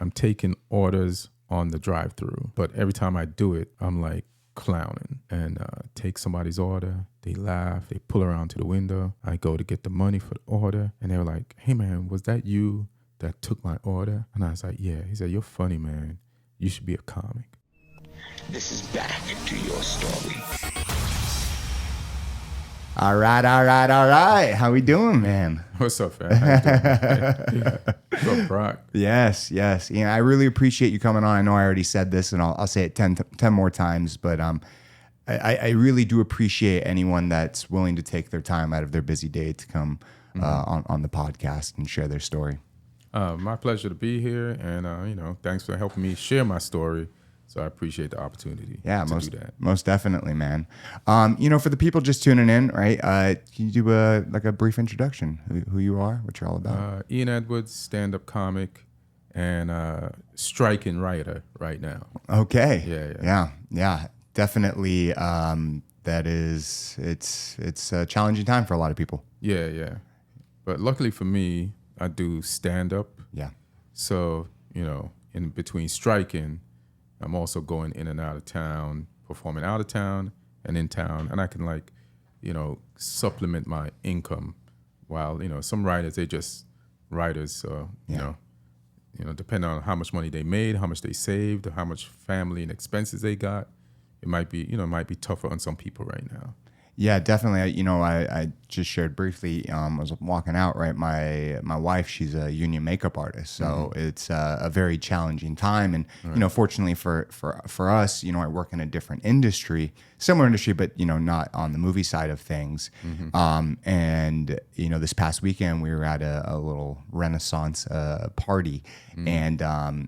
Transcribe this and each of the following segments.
I'm taking orders on the drive-through, but every time I do it, I'm like clowning and take somebody's order. They laugh, they pull around to the window. I go to get the money for the order, and they were like, "Hey man, was that you that took my order?" And I was like, "Yeah." He said, "You're funny, man. You should be a comic." This is back to your story. All right. How we doing, man? What's up, fam? How you doing? What's up, Brock? Yes. Yeah, I really appreciate you coming on. I know I already said this, and I'll say it 10 more times, but I really do appreciate anyone that's willing to take their time out of their busy day to come on the podcast and share their story. My pleasure to be here, and thanks for helping me share my story. So I appreciate the opportunity to do that. Most definitely, man. For the people just tuning in, right? Can you do a brief introduction? Who you are, what you're all about? Ian Edwards, stand-up comic, and striking writer right now. Okay. Yeah. Definitely. It's a challenging time for a lot of people. Yeah. But luckily for me, I do stand-up. Yeah. So, in between striking, I'm also going in and out of town, performing out of town and in town. And I can supplement my income while, some writers, they just writers. So, depending on how much money they made, how much they saved, or how much family and expenses they got, it might be tougher on some people right now. Yeah, definitely. I just shared briefly. I was walking out, right? My wife, she's a union makeup artist, so it's a very challenging time. And fortunately for us, I work in a different industry, similar industry, but not on the movie side of things. And this past weekend we were at a little Renaissance party, and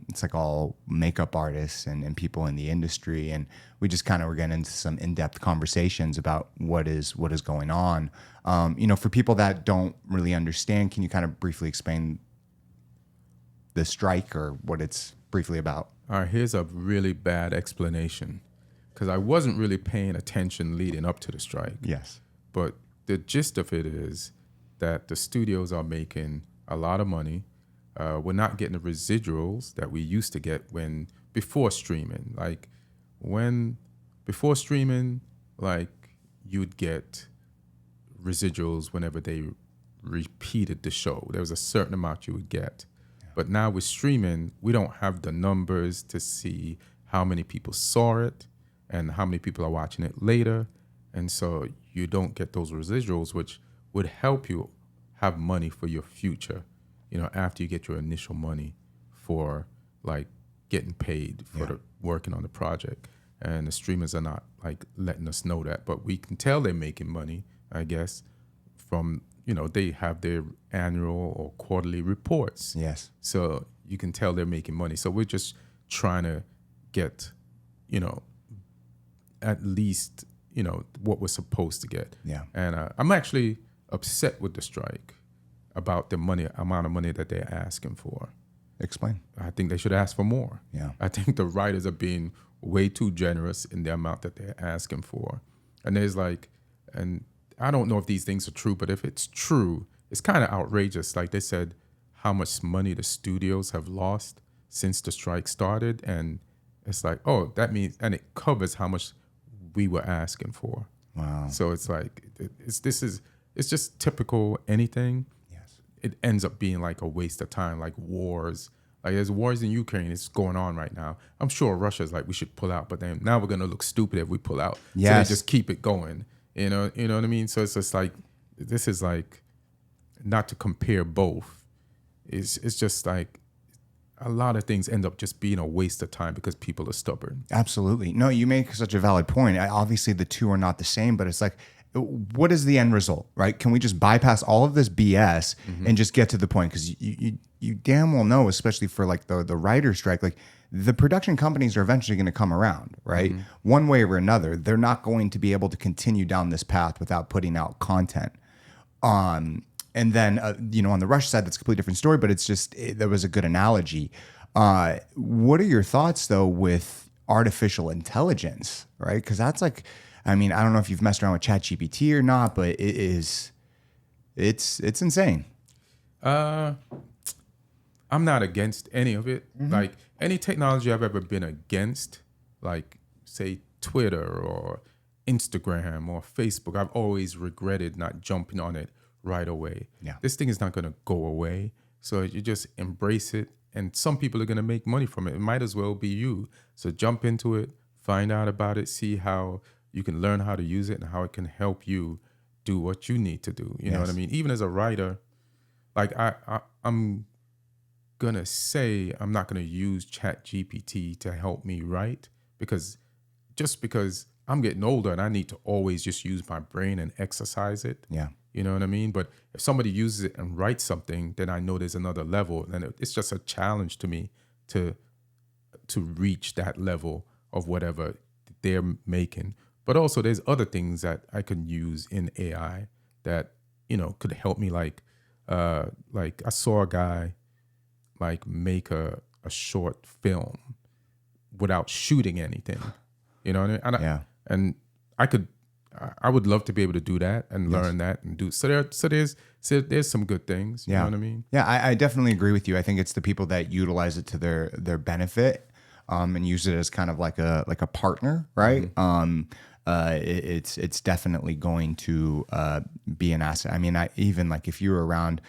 it's like all makeup artists and people in the industry, and we just kind of were getting into some in-depth conversations about what is going on. For people that don't really understand, can you kind of briefly explain the strike or what it's briefly about? All right, here's a really bad explanation, because I wasn't really paying attention leading up to the strike. Yes. But the gist of it is that the studios are making a lot of money. We're not getting the residuals that we used to get before streaming. Before streaming, you'd get residuals whenever they repeated the show. There was a certain amount you would get. Yeah. But now with streaming, we don't have the numbers to see how many people saw it and how many people are watching it later. And so you don't get those residuals, which would help you have money for your future, after you get your initial money for getting paid for working on the project. And the streamers are not letting us know that, but we can tell they're making money, I guess, from, they have their annual or quarterly reports. Yes. So you can tell they're making money. So we're just trying to get, at least, what we're supposed to get. Yeah. And I'm actually upset with the strike about the amount of money that they're asking for. Explain. I think they should ask for more. Yeah. I think the writers are being way too generous in the amount that they're asking for. And and I don't know if these things are true, but if it's true, it's kind of outrageous. Like they said, how much money the studios have lost since the strike started. And it's like, oh, that means, and it covers how much we were asking for. Wow. So it's like, it's just typical anything. Yes. It ends up being like a waste of time, like wars. Like there's wars in Ukraine, it's going on right now. I'm sure Russia's like, we should pull out, but then now we're going to look stupid if we pull out. Yes. So they just keep it going. You know what I mean? So it's just like, this is like, not to compare both. It's just like a lot of things end up just being a waste of time because people are stubborn. Absolutely. No, you make such a valid point. Obviously the two are not the same, but it's like, what is the end result, right? Can we just bypass all of this BS and just get to the point? Because you damn well know, especially for like the writer's strike, like the production companies are eventually going to come around, right? One way or another, they're not going to be able to continue down this path without putting out content. And then, on the Rush side, that's a completely different story, but that was a good analogy. What are your thoughts though with artificial intelligence, right? Because that's like, I don't know if you've messed around with ChatGPT or not, but it's insane. I'm not against any of it. Like any technology I've ever been against, like say Twitter or Instagram or Facebook, I've always regretted not jumping on it right away. Yeah. This thing is not going to go away. So you just embrace it. And some people are going to make money from it. It might as well be you. So jump into it, find out about it, see how you can learn how to use it and how it can help you do what you need to do. You know what I mean? Even as a writer, like I'm gonna say I'm not gonna use Chat GPT to help me write because I'm getting older and I need to always just use my brain and exercise it. Yeah. You know what I mean? But if somebody uses it and writes something, then I know there's another level. And it's just a challenge to me to reach that level of whatever they're making. But also there's other things that I can use in AI that, you know, could help me. Like I saw a guy like make a short film without shooting anything. You know what I mean? And I would love to be able to do that and learn that and do. So there's some good things. You know what I mean? Yeah, I definitely agree with you. I think it's the people that utilize it to their benefit and use it as kind of like a partner, right? It's definitely going to be an asset. I mean, even like if you were around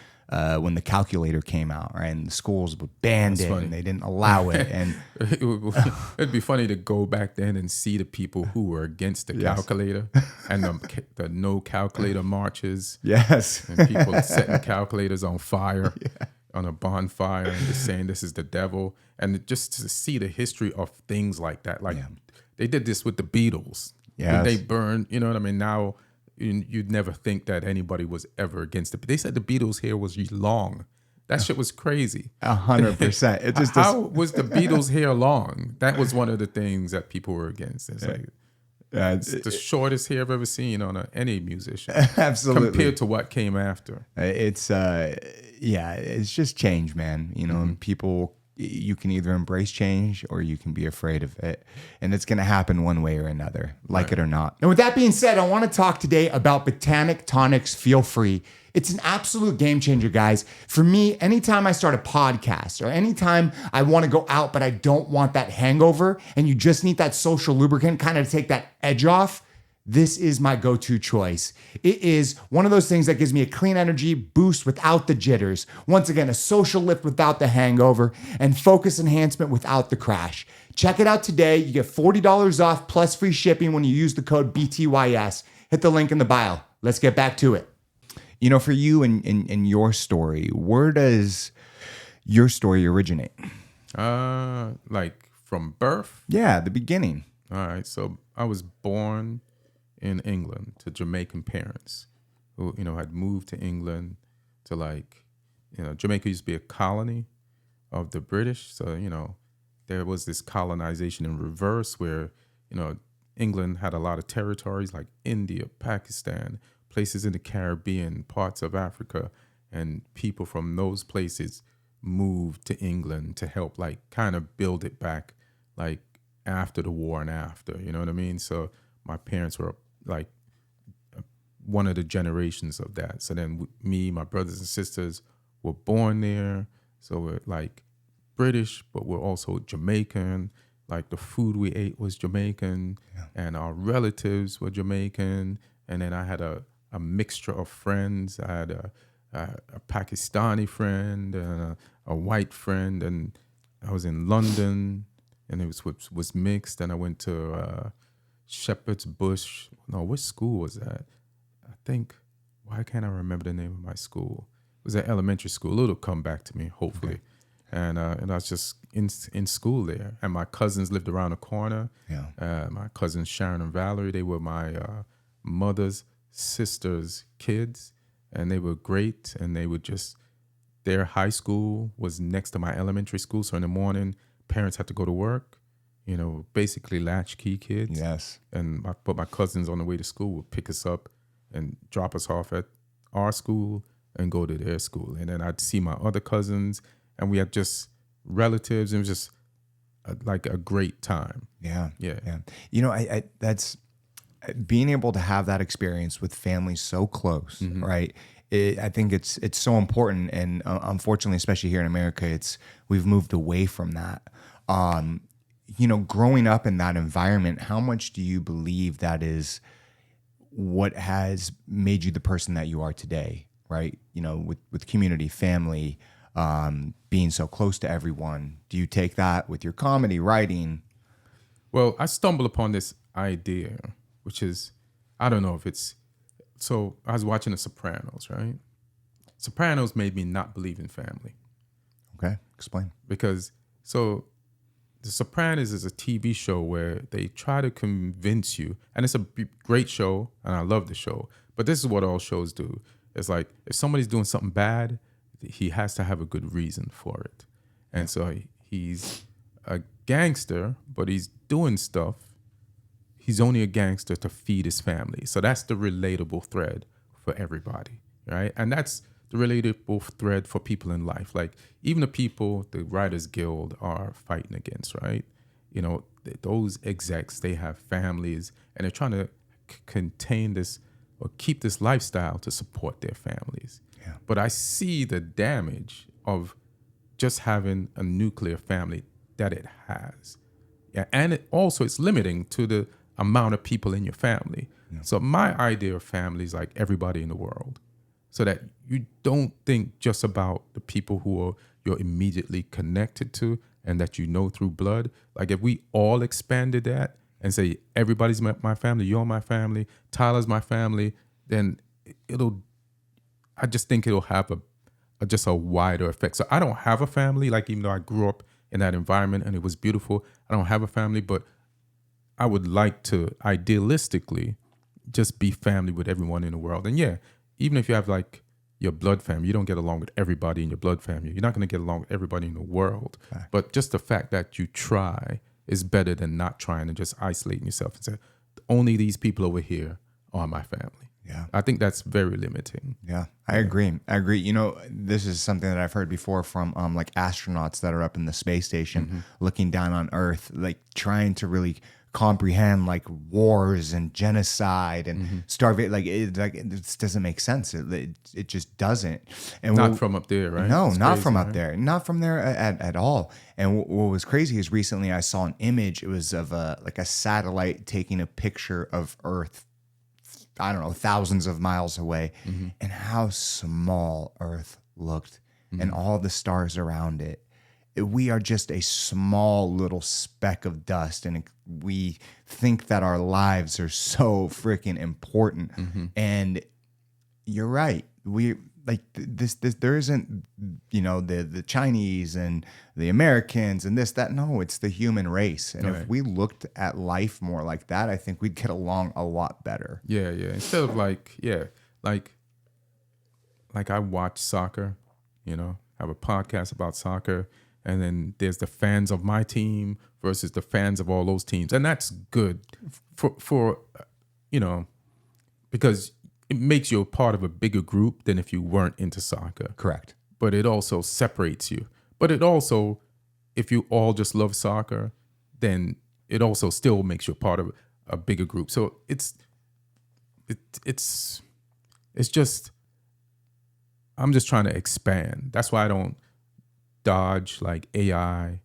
when the calculator came out, right, and the schools banned it and they didn't allow it, and it'd be funny to go back then and see the people who were against the calculator and the no calculator marches. Yes, and people setting calculators on fire on a bonfire and just saying this is the devil, and just to see the history of things like that. Like they did this with the Beatles. When they burned, you know what I mean? Now you'd never think that anybody was ever against it. They said the Beatles' hair was long. That shit was crazy. 100%. It just how was the Beatles' hair long? That was one of the things that people were against. It's like it's the shortest hair I've ever seen on any musician. Absolutely. Compared to what came after. It's it's just change, man. You know, people. You can either embrace change or you can be afraid of it. And it's going to happen one way or another, like it or not. And with that being said, I want to talk today about Botanic Tonics Feel Free. It's an absolute game changer, guys. For me, anytime I start a podcast or anytime I want to go out, but I don't want that hangover and you just need that social lubricant kind of to take that edge off, this is my go-to choice. It is one of those things that gives me a clean energy boost without the jitters. Once again, a social lift without the hangover and focus enhancement without the crash. Check it out today. You get $40 off plus free shipping when you use the code BTYS. Hit the link in the bio. Let's get back to it. You know, for you and your story, where does your story originate? Like from birth? Yeah, the beginning. All right. So I was born in England to Jamaican parents who, you know, had moved to England to Jamaica used to be a colony of the British. So, you know, there was this colonization in reverse where, you know, England had a lot of territories like India, Pakistan, places in the Caribbean, parts of Africa, and people from those places moved to England to help like kind of build it back like after the war and after, you know what I mean? So my parents were like one of the generations of that. So then me, my brothers and sisters were born there. So we're like British, but we're also Jamaican. Like the food we ate was Jamaican and our relatives were Jamaican. And then I had a mixture of friends. I had a Pakistani friend and a white friend. And I was in London and it was mixed. And I went to Shepherd's Bush. No, which school was that? I think, why can't I remember the name of my school? It was an elementary school. It'll come back to me, hopefully. Okay. And I was just in school there. And my cousins lived around the corner. Yeah. My cousins Sharon and Valerie, they were my mother's sister's kids. And they were great. And they would their high school was next to my elementary school. So in the morning, parents had to go to work. You know, basically latchkey kids. Yes. And my cousins on the way to school would pick us up and drop us off at our school and go to their school. And then I'd see my other cousins and we had just relatives. It was just like a great time. Yeah. Yeah. Yeah. You know, I that's being able to have that experience with family so close, right? I think it's so important, and unfortunately, especially here in America, we've moved away from that. Growing up in that environment, how much do you believe that is what has made you the person that you are today? Right? With community, family, being so close to everyone. Do you take that with your comedy writing? Well, I stumbled upon this idea, which is, I don't know if it's, so I was watching The Sopranos, right? Sopranos made me not believe in family. Okay, explain. Because, so The Sopranos is a TV show where they try to convince you, and it's a great show, and I love the show, but this is what all shows do. It's like, if somebody's doing something bad, he has to have a good reason for it. And so he's a gangster, but he's doing stuff. He's only a gangster to feed his family. So that's the relatable thread for everybody, right? And that's the relatable thread for people in life. Like, even the people the Writers Guild are fighting against, right? Those execs, they have families, and they're trying to contain this or keep this lifestyle to support their families. Yeah. But I see the damage of just having a nuclear family that it has. Yeah, and it's limiting to the amount of people in your family. Yeah. So my idea of family is like everybody in the world, so that you don't think just about the people who you're immediately connected to and that you know through blood. Like, if we all expanded that and say, everybody's my family, you're my family, Tyler's my family, then I just think it'll have just a wider effect. So I don't have a family, like, even though I grew up in that environment and it was beautiful, I don't have a family, but I would like to idealistically just be family with everyone in the world. And yeah, even if you have like your blood family, you don't get along with everybody in your blood family. You're not going to get along with everybody in the world. Right. But just the fact that you try is better than not trying and just isolating yourself and say, only these people over here are my family. Yeah. I think that's very limiting. Yeah, I agree. This is something that I've heard before from like astronauts that are up in the space station, looking down on Earth, like trying to really comprehend like wars and genocide and starvation. Like it just doesn't make sense. It just doesn't. And not from up there, right? No, it's not crazy, from up right? there. Not from there at all. And what was crazy is recently I saw an image. It was of a satellite taking a picture of Earth, I don't know, thousands of miles away, and how small Earth looked and all the stars around it. We are just a small little speck of dust, and we think that our lives are so freaking important. And you're right. We like this. There isn't, the Chinese and the Americans and this, that. No, it's the human race. And if we looked at life more like that, I think we'd get along a lot better. Yeah. Instead of like I watch soccer, have a podcast about soccer. And then there's the fans of my team versus the fans of all those teams. And that's good for because it makes you a part of a bigger group than if you weren't into soccer. Correct. But it also separates you. But it also, if you all just love soccer, then it also still makes you a part of a bigger group. So it's just, I'm just trying to expand. That's why I don't dodge like AI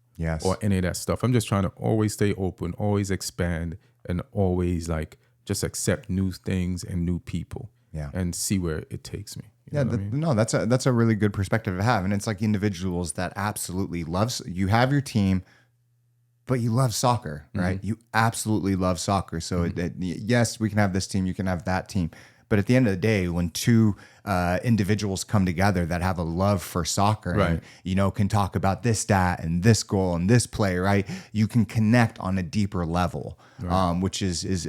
or any of that stuff. I'm just trying to always stay open, always expand, and always like just accept new things and new people and see where it takes me. You know what I mean? No, that's a really good perspective to have. And it's like individuals that absolutely you have your team, but you love soccer, right? You absolutely love soccer. So yes, we can have this team, you can have that team. But at the end of the day, when two individuals come together that have a love for soccer, and, can talk about this stat and this goal and this play, right? You can connect on a deeper level, which is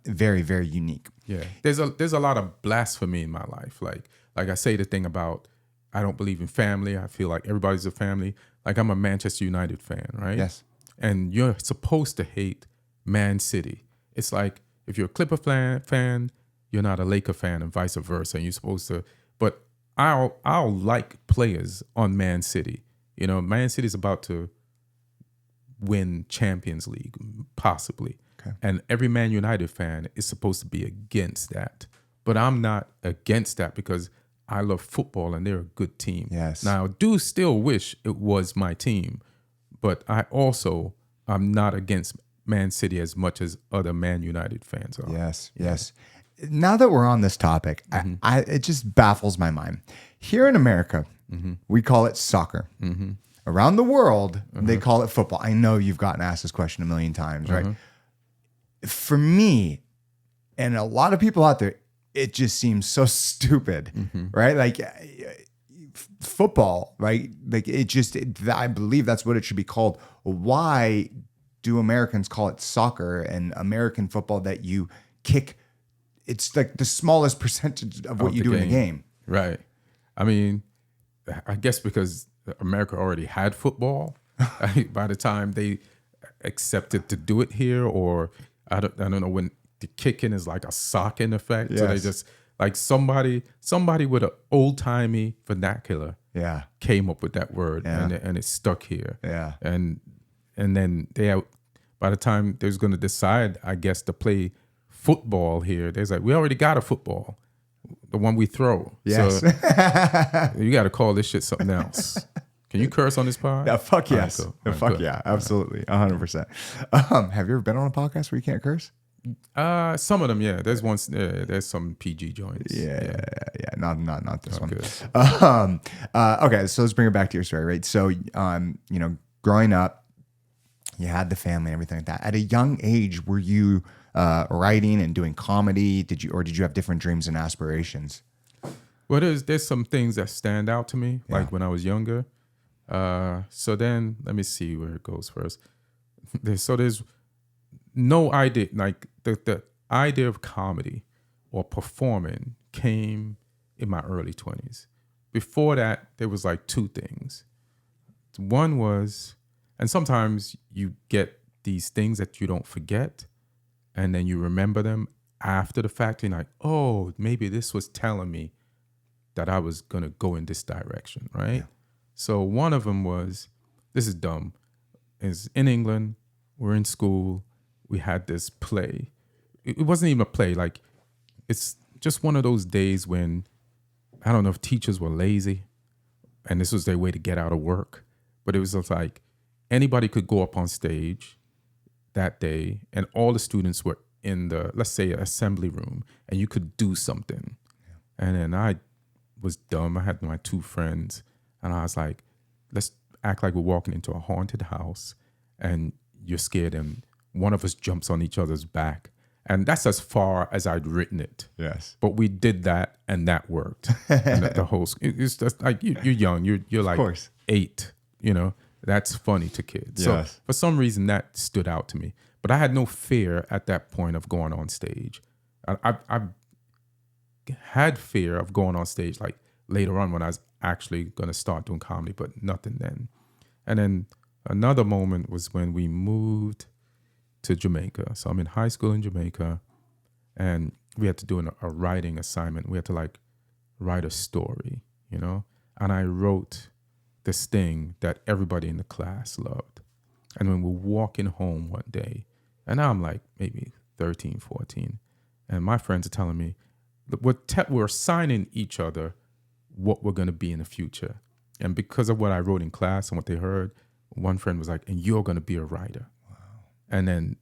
very, very unique. Yeah, there's a lot of blasphemy in my life. Like I say the thing about I don't believe in family. I feel like everybody's a family. Like, I'm a Manchester United fan, right? Yes. And you're supposed to hate Man City. It's like if you're a Clipper fan, you're not a Laker fan, and vice versa. And you're supposed to, but I'll like players on Man City. Man City's about to win Champions League, possibly. Okay. And every Man United fan is supposed to be against that. But I'm not against that because I love football and they're a good team. Yes. Now, I do still wish it was my team, but I'm not against Man City as much as other Man United fans are. Yes. Now that we're on this topic, it just baffles my mind. Here in America, we call it soccer. Around the world, they call it football. I know you've gotten asked this question a million times, right? For me, and a lot of people out there, it just seems so stupid, right? Like football, right? Like I believe that's what it should be called. Why do Americans call it soccer and American football that you kick? It's like the smallest percentage of what you do in a game. Right. I mean, I guess because America already had football by the time they accepted to do it here, or I don't know when the kicking is like a socking effect. Yes. So they just like somebody with an old timey vernacular came up with that word and it stuck here. Yeah. And then by the time they was going to decide, I guess, to play football here, there's like, we already got a football, the one we throw. Yes. So you got to call this shit something else. Can you curse on this pod? Yeah, fuck yes. All right, Fuck cool. yeah, absolutely. 100%. Have you ever been on a podcast where you can't curse? Some of them, yeah. There's some PG joints. Yeah. Not this one. Good. Okay, so let's bring it back to your story, right? So, growing up, you had the family and everything like that. At a young age, were you writing and doing comedy? Did you have different dreams and aspirations? Well, there's some things that stand out to me, like when I was younger. So then, let me see where it goes first. There's no idea, like the idea of comedy or performing came in my early 20s. Before that, there was like two things. One was, and sometimes you get these things that you don't forget, and then you remember them after the fact. You're like, oh, maybe this was telling me that I was going to go in this direction, right? Yeah. So one of them was, this is dumb, is in England, we're in school, we had this play. It wasn't even a play. Like, it's just one of those days when, I don't know if teachers were lazy and this was their way to get out of work, but it was just like anybody could go up on stage that day and all the students were in the, let's say, assembly room, and you could do something. Yeah. And then I was dumb. I had my two friends and I was like, let's act like we're walking into a haunted house and you're scared and one of us jumps on each other's back. And that's as far as I'd written it. Yes. But we did that and that worked. And the whole, it's just like, you're young, you're like 8, that's funny to kids. Yes. So for some reason that stood out to me. But I had no fear at that point of going on stage. I had fear of going on stage like later on when I was actually going to start doing comedy, but nothing then. And then another moment was when we moved to Jamaica. So I'm in high school in Jamaica and we had to do a writing assignment. We had to like write a story, and I wrote this thing that everybody in the class loved. And when we're walking home one day, and now I'm like maybe 13, 14, and my friends are telling me, we're assigning each other what we're going to be in the future. And because of what I wrote in class and what they heard, one friend was like, and you're going to be a writer. Wow. And then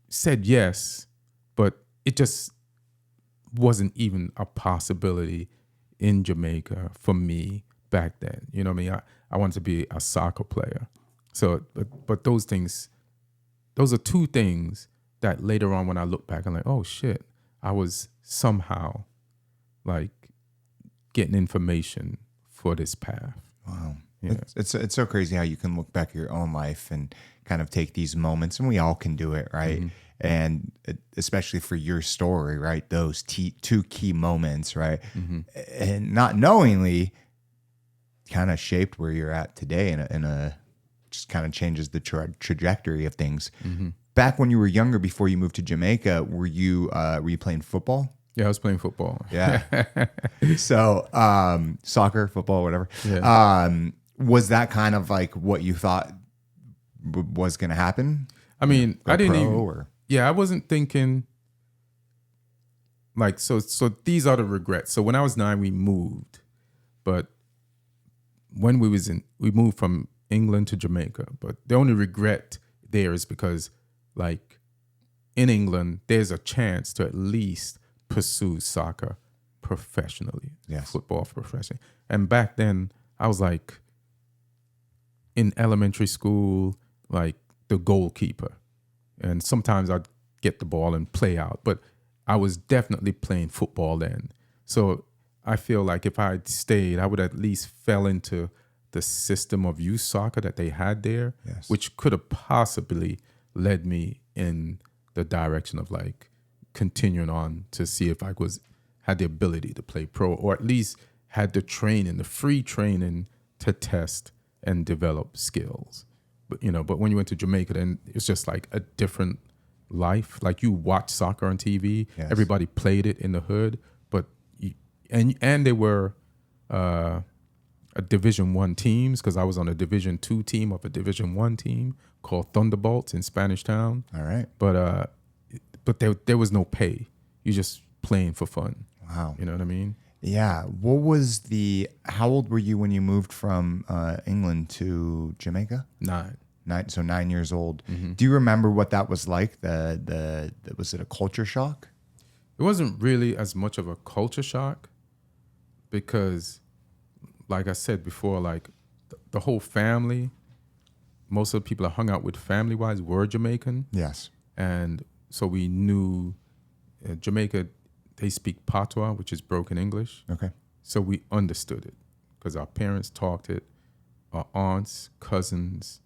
said yes, but it just wasn't even a possibility in Jamaica for me back then. You know what I mean? I wanted to be a soccer player. So, but those things, those are two things that later on when I look back, I'm like, oh shit, I was somehow like getting information for this path. Wow. Yeah. It's so crazy how you can look back at your own life and kind of take these moments, and we all can do it, right? Mm-hmm. And especially for your story, right? Those two key moments, right? Mm-hmm. And not knowingly kind of shaped where you're at today in a just kind of changes the trajectory of things. Mm-hmm. Back when you were younger, before you moved to Jamaica, were you playing football? Yeah, I was playing football. Yeah. So soccer, football, whatever. Yeah. Was that kind of like what you thought was going to happen? I mean, I didn't even. Yeah, I wasn't thinking. like so these are the regrets. So when I was 9, we moved, but when we moved from England to Jamaica. But the only regret there is because, like, in England, there's a chance to at least pursue soccer professionally, football professionally. And back then, I was like in elementary school, like the goalkeeper, and sometimes I'd get the ball and play out, but I was definitely playing football then. So I feel like if I had stayed, I would at least fell into the system of youth soccer that they had there, which could have possibly led me in the direction of like continuing on to see if I had the ability to play pro, or at least had the training, the free training to test and develop skills. But when you went to Jamaica, then it's just like a different life. Like, you watch soccer on TV, everybody played it in the hood, but and they were a Division I teams, because I was on a Division II team of a Division I team called Thunderbolts in Spanish Town. All right. But there was no pay. You're just playing for fun. Wow. You know what I mean? Yeah. How old were you when you moved from England to Jamaica? 9. So 9 years old. Mm-hmm. Do you remember what that was like? Was it a culture shock? It wasn't really as much of a culture shock because, like I said before, like the whole family, most of the people I hung out with family-wise were Jamaican. Yes. And so we knew Jamaica, they speak patois, which is broken English. Okay. So we understood it because our parents talked it, our aunts, cousins.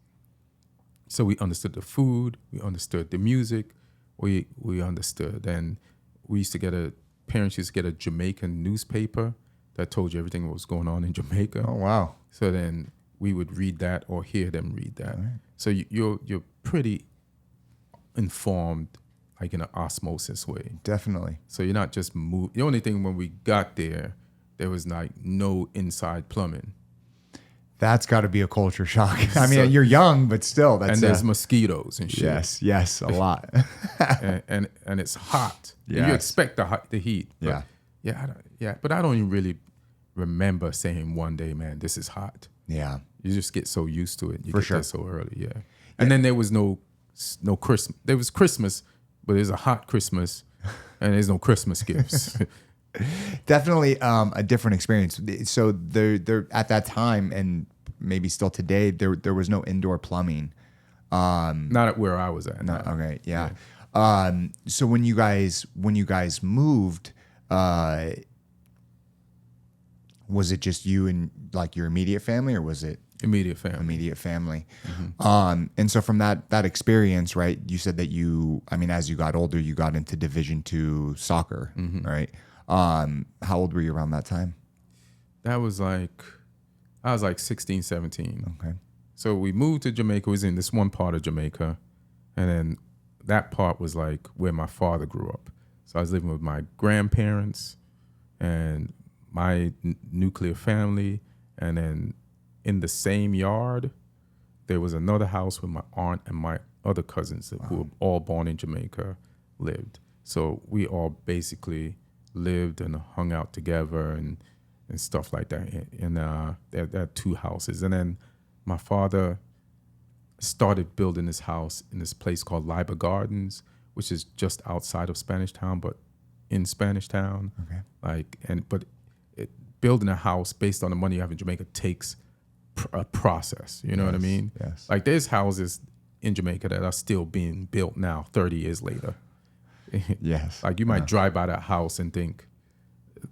So we understood the food, we understood the music, we understood. And we used to parents used to get a Jamaican newspaper that told you everything that was going on in Jamaica. Oh, wow. So then we would read that or hear them read that. Right. So you're pretty informed, like in an osmosis way. Definitely. So you're not just moved. The only thing when we got there was like no inside plumbing. That's got to be a culture shock. I mean, you're young, but still, and there's mosquitoes and shit. Yes, a lot. and it's hot. Yes. You expect the heat. But but I don't even really remember saying one day, man, this is hot. Yeah. You just get so used to it. You For get sure. there so early, And then there was no Christmas. There was Christmas, but there's a hot Christmas, and there's no Christmas gifts. Definitely a different experience. So there at that time, and maybe still today, there was no indoor plumbing. Not at where I was at. No, okay, yeah. So when you guys moved, was it just you and like your immediate family, or was it immediate family? Immediate family. Mm-hmm. And so from that experience, right? You said that as you got older, you got into Division II soccer, mm-hmm. right? How old were you around that time? I was like 16, 17. Okay. So we moved to Jamaica. We was in this one part of Jamaica. And then that part was like where my father grew up. So I was living with my grandparents and my nuclear family. And then in the same yard, there was another house where my aunt and my other cousins who were all born in Jamaica lived. So we all basically lived and hung out together and stuff like that. And there are 2 houses. And then my father started building this house in this place called Liber Gardens, which is just outside of Spanish Town, but in Spanish Town. Okay. Building a house based on the money you have in Jamaica takes a process. You know what I mean? Yes. Like there's houses in Jamaica that are still being built now, 30 years later. Yes. Like you might drive by that house and think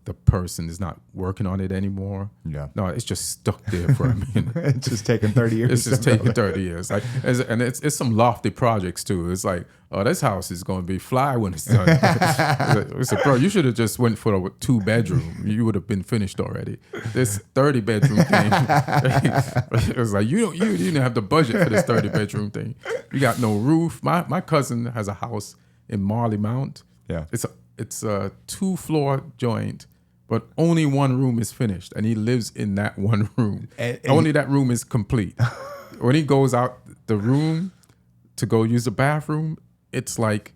the person is not working on it anymore. Yeah. No, it's just stuck there for a minute. It's just taking 30 years. It's just taking 30 years. Like, and it's some lofty projects too. It's like, oh, this house is going to be fly when it's done. It's like, bro, you should have just went for a 2-bedroom. You would have been finished already. This 30-bedroom thing, it was like you didn't have the budget for this 30-bedroom thing. You got no roof. My cousin has a house in Marley Mount. Yeah. It's a 2-floor joint, but only one room is finished, and he lives in that one room. And only that room is complete. When he goes out the room to go use the bathroom, it's like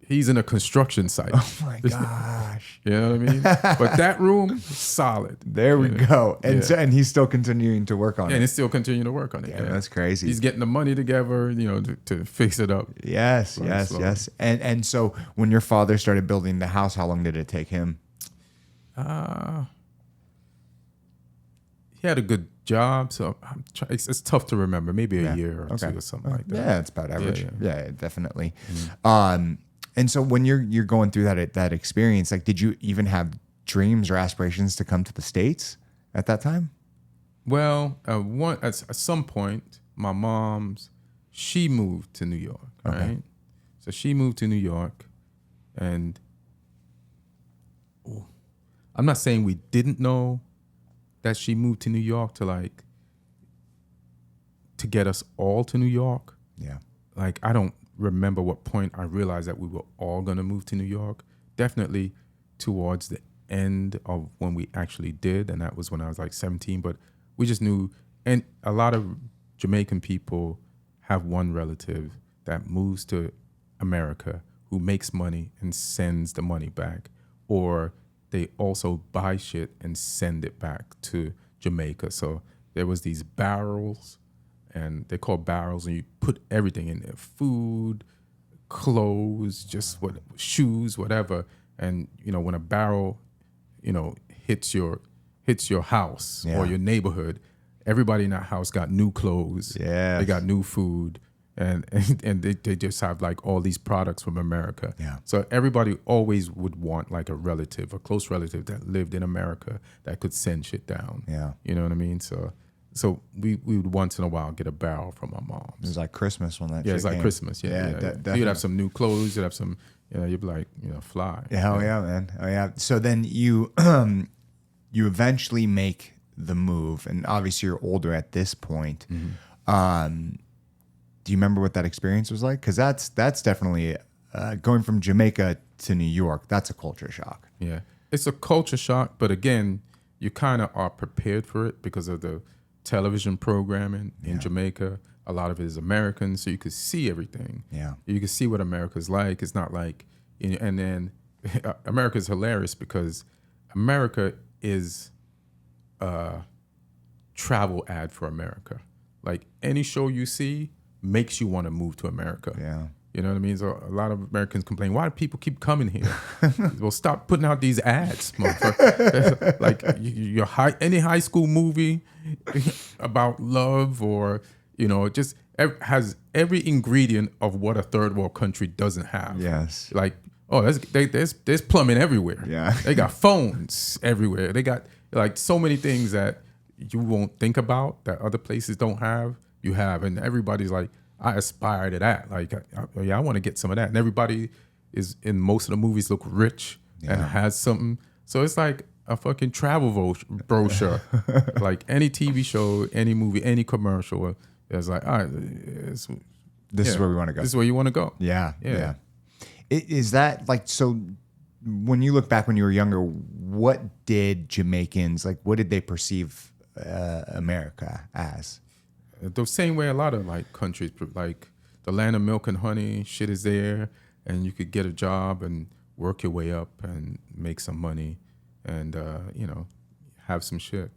he's in a construction site. Oh my gosh. You know what I mean? But that room, solid. There we go. And so, and he's still continuing to work on And it. he's still continuing to work on it. Yeah, that's crazy. He's getting the money together, to fix it up. Yes. And so when your father started building the house, how long did it take him? He had a good job, so it's tough to remember. Maybe a year or two or something like that. Yeah, it's about average. Yeah, definitely. Mm-hmm. And so when you're going through that experience, like, did you even have dreams or aspirations to come to the States at that time? Well, at some point, my she moved to New York, right? So she moved to New York, and I'm not saying we didn't know that she moved to New York to get us all to New York. Yeah. Like, I don't remember what point I realized that we were all going to move to New York. Definitely towards the end of when we actually did, and that was when I was like 17. But we just knew, and a lot of Jamaican people have one relative that moves to America who makes money and sends the money back, or they also buy shit and send it back to Jamaica. So there was these barrels, and they're called barrels, and you put everything in there: food, clothes, just shoes, whatever. And when a barrel, hits your house or your neighborhood, everybody in that house got new clothes. Yeah, they got new food, and they just have like all these products from America. Yeah. So everybody always would want like a close relative that lived in America that could send shit down. Yeah. You know what I mean? So we would once in a while get a barrel from my mom. It was like Christmas when that. Yeah, it's like came. Christmas. Yeah. You'd have some new clothes. You'd have some. You'd be like, fly. Yeah, oh yeah, man. Oh yeah. So then you you eventually make the move, and obviously you're older at this point. Mm-hmm. Do you remember what that experience was like? Because that's definitely going from Jamaica to New York. That's a culture shock. Yeah, it's a culture shock, but again, you kind of are prepared for it because of the television programming in Jamaica. A lot of it is American, so you could see everything. Yeah, you can see what America's like. It's not like, and then America's hilarious because America is a travel ad for America. Like any show you see makes you want to move to America. Yeah. You know what I mean? So a lot of Americans complain, why do people keep coming here? Well, stop putting out these ads, motherfucker. Like any high school movie about love or, just has every ingredient of what a third world country doesn't have. Yes. Like, there's plumbing everywhere. Yeah. They got phones everywhere. They got like so many things that you won't think about that other places don't have. You have, and everybody's like, I aspire to that. Like, I want to get some of that. And everybody is in most of the movies look rich and has something. So it's like a fucking travel brochure. Like any TV show, any movie, any commercial. It's like, all right, this is where we want to go. This is where you want to go. Yeah. Is that like, so when you look back when you were younger, what did Jamaicans, like, what did they perceive America as? The same way a lot of like countries, like the land of milk and honey, shit is there, and you could get a job and work your way up and make some money, and have some shit.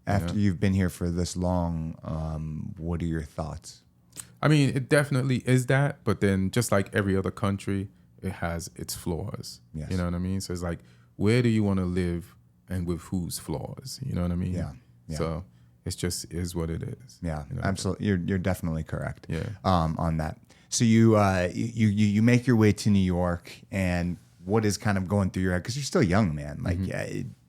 After you've been here for this long, what are your thoughts? I mean, it definitely is that, but then just like every other country, it has its flaws. Yes. You know what I mean? So it's like, where do you want to live, and with whose flaws? You know what I mean? Yeah. So it just is what it is. Yeah, absolutely. You're definitely correct. Yeah. On that. So you make your way to New York, and what is kind of going through your head? Because you're still young, man. Like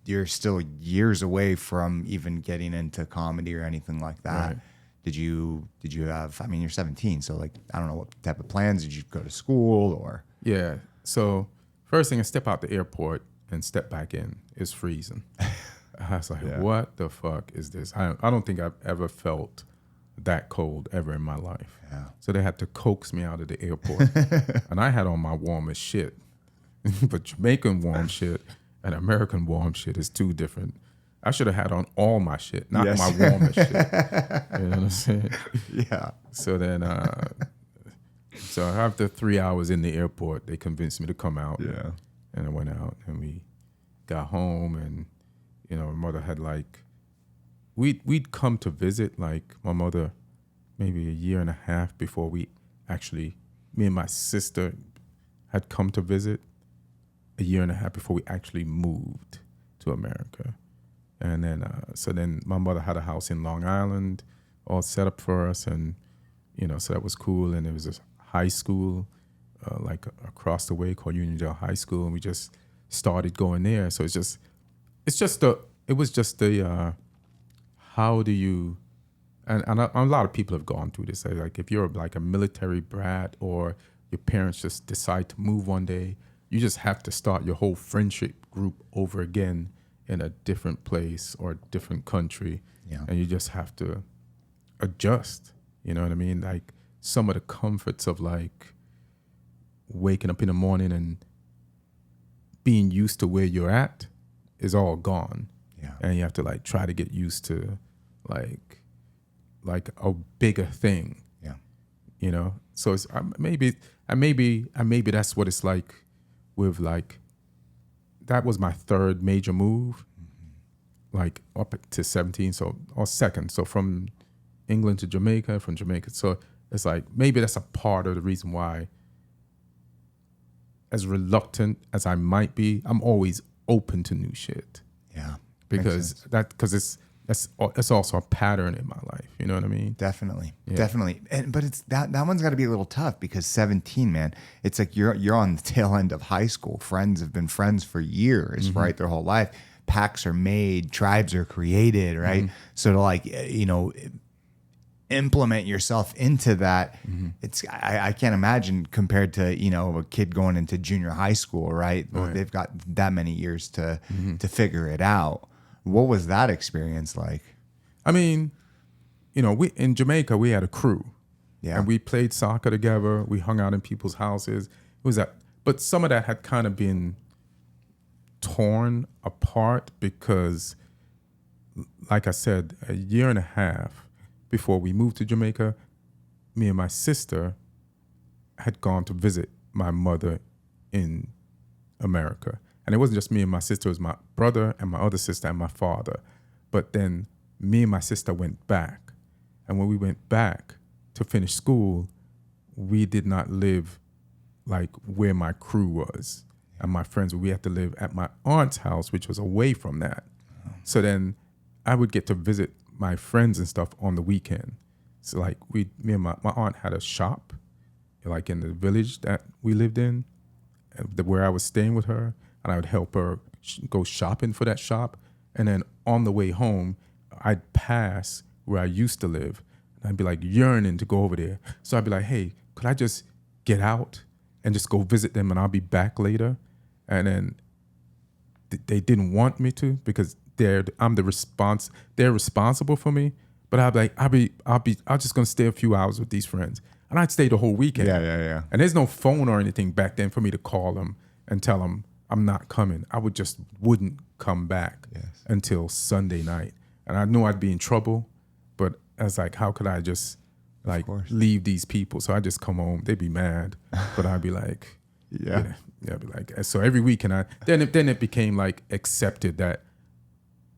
you're still years away from even getting into comedy or anything like that. Right. Did you have? I mean, you're 17, so like I don't know what type of plans. Did you go to school or? Yeah. So first thing, I step out the airport and step back in. It's freezing. I was like, what the fuck is this? I don't think I've ever felt that cold ever in my life. Yeah. So they had to coax me out of the airport. And I had on my warmest shit. But Jamaican warm shit and American warm shit is two different. I should have had on all my shit, not my warmest shit. You know what I'm saying? Yeah. So then So after 3 hours in the airport, they convinced me to come out. Yeah. And I went out and we got home and, my mother had like, we'd come to visit like my mother maybe a year and a half before me and my sister had come to visit a year and a half before we actually moved to America. And then, so then my mother had a house in Long Island all set up for us. And, so that was cool. And there was a high school like across the way called Uniondale High School. And we just started going there. So it was just the how do you, and a lot of people have gone through this. Like if you're like a military brat or your parents just decide to move one day, you just have to start your whole friendship group over again in a different place or a different country. Yeah. And you just have to adjust. You know what I mean? Like some of the comforts of like waking up in the morning and being used to where you're at is all gone. Yeah. And you have to like try to get used to like a bigger thing. Yeah. So it's maybe that's what it's like with like, that was my third major move, like up to 17. Or second. So from England to Jamaica, from Jamaica. So it's like, maybe that's a part of the reason why, as reluctant as I might be, I'm always open to new shit. Yeah. Because it's also a pattern in my life. You know what I mean? Definitely. Yeah. Definitely. But it's that one's got to be a little tough because 17, man, it's like you're on the tail end of high school. Friends have been friends for years, right? Their whole life. Packs are made, tribes are created, right? So to like, implement yourself into that, it's I can't imagine compared to a kid going into junior high school, right? Right. They've got that many years to figure it out. What was that experience like? I mean, we in Jamaica we had a crew, Yeah. and we played soccer together. We hung out in people's houses. It was that, but some of that had kind of been torn apart because, like I said, a year and a half before we moved to Jamaica, me and my sister had gone to visit my mother in America. And it wasn't just me and my sister, it was my brother and my other sister and my father. But then me and my sister went back. And when we went back to finish school, we did not live like where my crew was and my friends. We had to live at my aunt's house, which was away from that. So then I would get to visit my friends and stuff on the weekend. So like me and my aunt had a shop like in the village that we lived in, where I was staying with her. And I would help her go shopping for that shop. And then on the way home, I'd pass where I used to live. And I'd be like yearning to go over there. So I'd be like, hey, could I just get out and just go visit them and I'll be back later? And then they didn't want me to because they're responsible for me. But I'd be like, I'm just gonna stay a few hours with these friends. And I'd stay the whole weekend. Yeah. And there's no phone or anything back then for me to call them and tell them I'm not coming. I wouldn't come back until Sunday night. And I knew I'd be in trouble, but I was like, how could I just like leave these people? So I just come home. They'd be mad, but I'd be like, yeah, I'd be like, so every weekend then it became like accepted that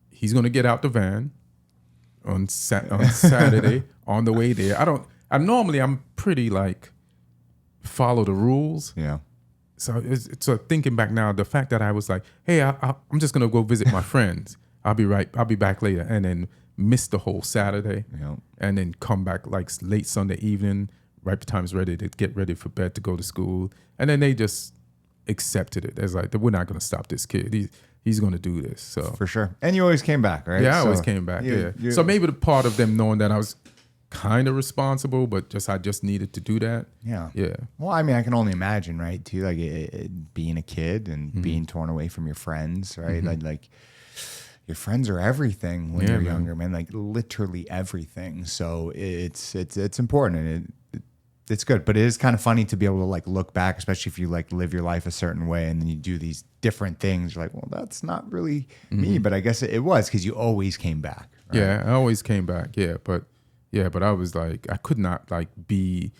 he's gonna get out the van on Saturday on the way there. I'm pretty like follow the rules. Yeah. So thinking back now, the fact that I was like, hey, I'm just gonna go visit my friends. I'll be back later, and then miss the whole Saturday, and then come back like late Sunday evening, right the time's ready to get ready for bed to go to school, and then they just accepted it. It's like we're not gonna stop this kid. He's gonna do this. So for sure. And you always came back, right? Yeah, I always came back. So maybe the part of them knowing that I was kind of responsible, but I just needed to do that. Yeah. Yeah. Well, I mean, I can only imagine, right? Too, like being a kid and being torn away from your friends, right? Like your friends are everything when you're younger, man. Like literally everything. So it's important and it's good, but it is kind of funny to be able to like look back, especially if you like live your life a certain way and then you do these different things. You're like, well, that's not really me, but I guess it was because you always came back. Right? Yeah, I always came back. But I was like, I could not like be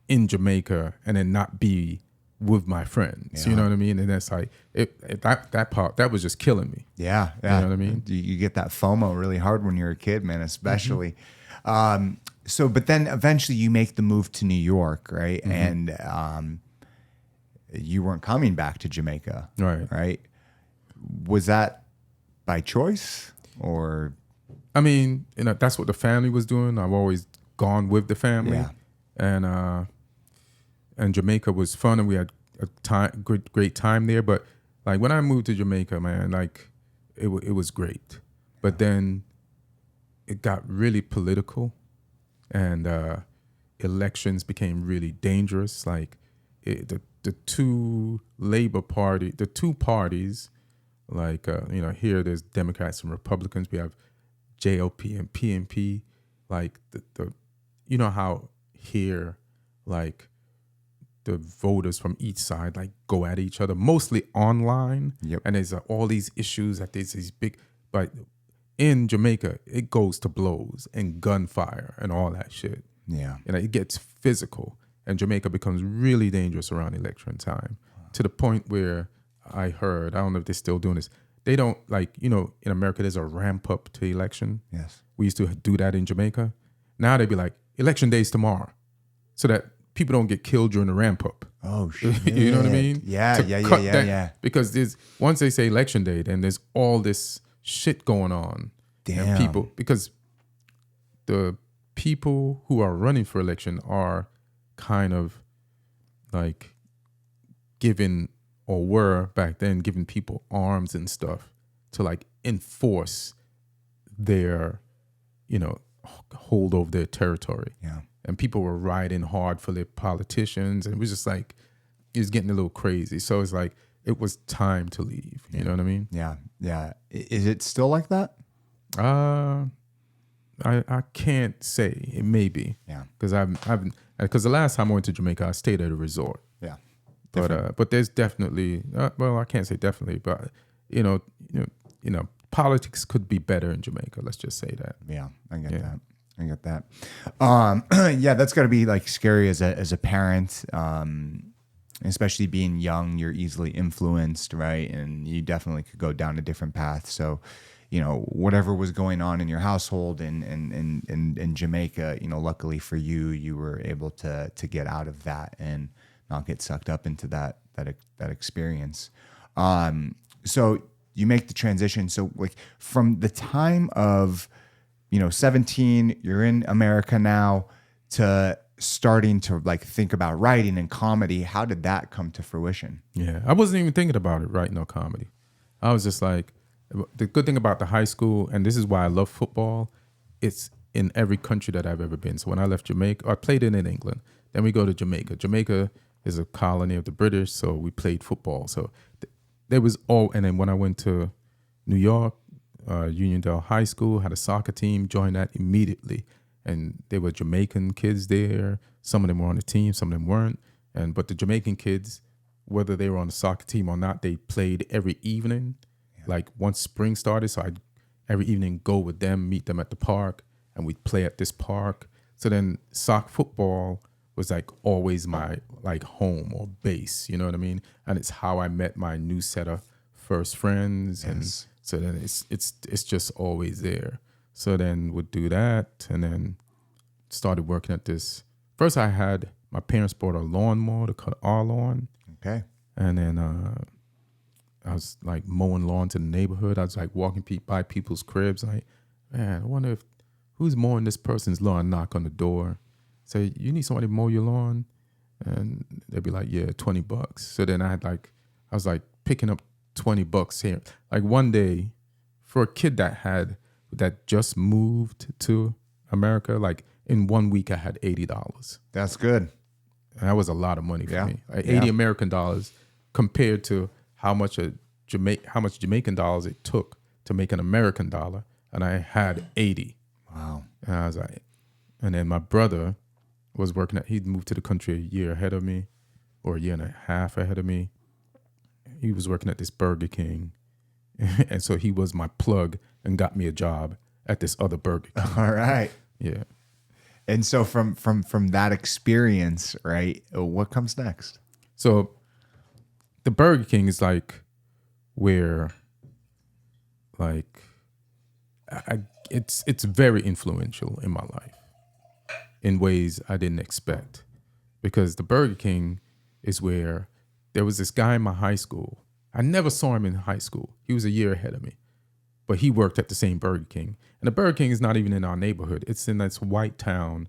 in Jamaica and then not be with my friends. You know what I mean? And that's like that part that was just killing me. Yeah. You know what I mean? You get that FOMO really hard when you're a kid, man, especially. So, but then eventually you make the move to New York, right? And you weren't coming back to Jamaica, right? Was that by choice or? I mean, that's what the family was doing. I've always gone with the family, and Jamaica was fun, and we had a great time there. But like when I moved to Jamaica, man, like it was great. But then it got really political, and elections became really dangerous. Like the two parties, like here there's Democrats and Republicans. We have JLP and PNP. Like the how here, like the voters from each side like go at each other, mostly online. And there's all these issues that there's these big, but in Jamaica, it goes to blows and gunfire and all that shit. It gets physical, and Jamaica becomes really dangerous around election time, to the point where I heard, I don't know if they're still doing this, they don't, like, in America, there's a ramp up to election. Yes. We used to do that in Jamaica. Now they'd be like, election day's tomorrow, so that people don't get killed during the ramp up. Oh, shit. You know what I mean? Yeah. Because once they say election day, then there's all this shit going on. Damn. And because the people who are running for election are kind of like giving, or were back then, giving people arms and stuff to like enforce their, hold over their territory. Yeah. And people were riding hard for their politicians, and it was just like, it was getting a little crazy. So it's like, it was time to leave. You know what I mean? Yeah. Is it still like that? I can't say. It may be. Yeah. Because the last time I went to Jamaica, I stayed at a resort. Yeah. But there's definitely, I can't say definitely, but politics could be better in Jamaica. Let's just say that. Yeah, I get that. Yeah, that's got to be like scary as a parent, especially being young. You're easily influenced, right? And you definitely could go down a different path. So, whatever was going on in your household in Jamaica, luckily for you, you were able to get out of that and not get sucked up into that experience. So you make the transition. So like from the time of, 17, you're in America now, to starting to like think about writing and comedy. How did that come to fruition? Yeah, I wasn't even thinking about it, writing or comedy. I was just like, the good thing about the high school, and this is why I love football, it's in every country that I've ever been. So when I left Jamaica, I played it in England. Then we go to Jamaica. Jamaica is a colony of the British, so we played football. So there was all, and then when I went to New York, Uniondale High School, had a soccer team, joined that immediately. And there were Jamaican kids there. Some of them were on the team, some of them weren't. But the Jamaican kids, whether they were on the soccer team or not, they played every evening. Like once spring started, so I'd every evening go with them, meet them at the park, and we'd play at this park. So then soccer football was like always my like home or base, you know what I mean? And it's how I met my new set of first friends. Yes. And so then it's just always there. So then would do that, and then started working at this. First I had, my parents bought a lawnmower to cut our lawn. Okay. And then I was like mowing lawns in the neighborhood. I was like walking by people's cribs. Like, man, I wonder who's mowing this person's lawn. Knock on the door, say, you need somebody to mow your lawn? And they'd be like, yeah, $20. So then I was like picking up $20 here. Like one day, for a kid that just moved to America, like in 1 week I had $80. That's good. And that was a lot of money for me. Like 80 American dollars compared to how much Jamaican dollars it took to make an American dollar, and I had 80. Wow. And I was like, and then my brother was working he'd moved to the country a year ahead of me, or a year and a half ahead of me. He was working at this Burger King, and so he was my plug and got me a job at this other Burger King. All right. Yeah. And so from that experience, right? What comes next? So the Burger King is like where like it's very influential in my life in ways I didn't expect, because the Burger King is where there was this guy in my high school. I never saw him in high school. He was a year ahead of me, but he worked at the same Burger King. And the Burger King is not even in our neighborhood. It's in this white town,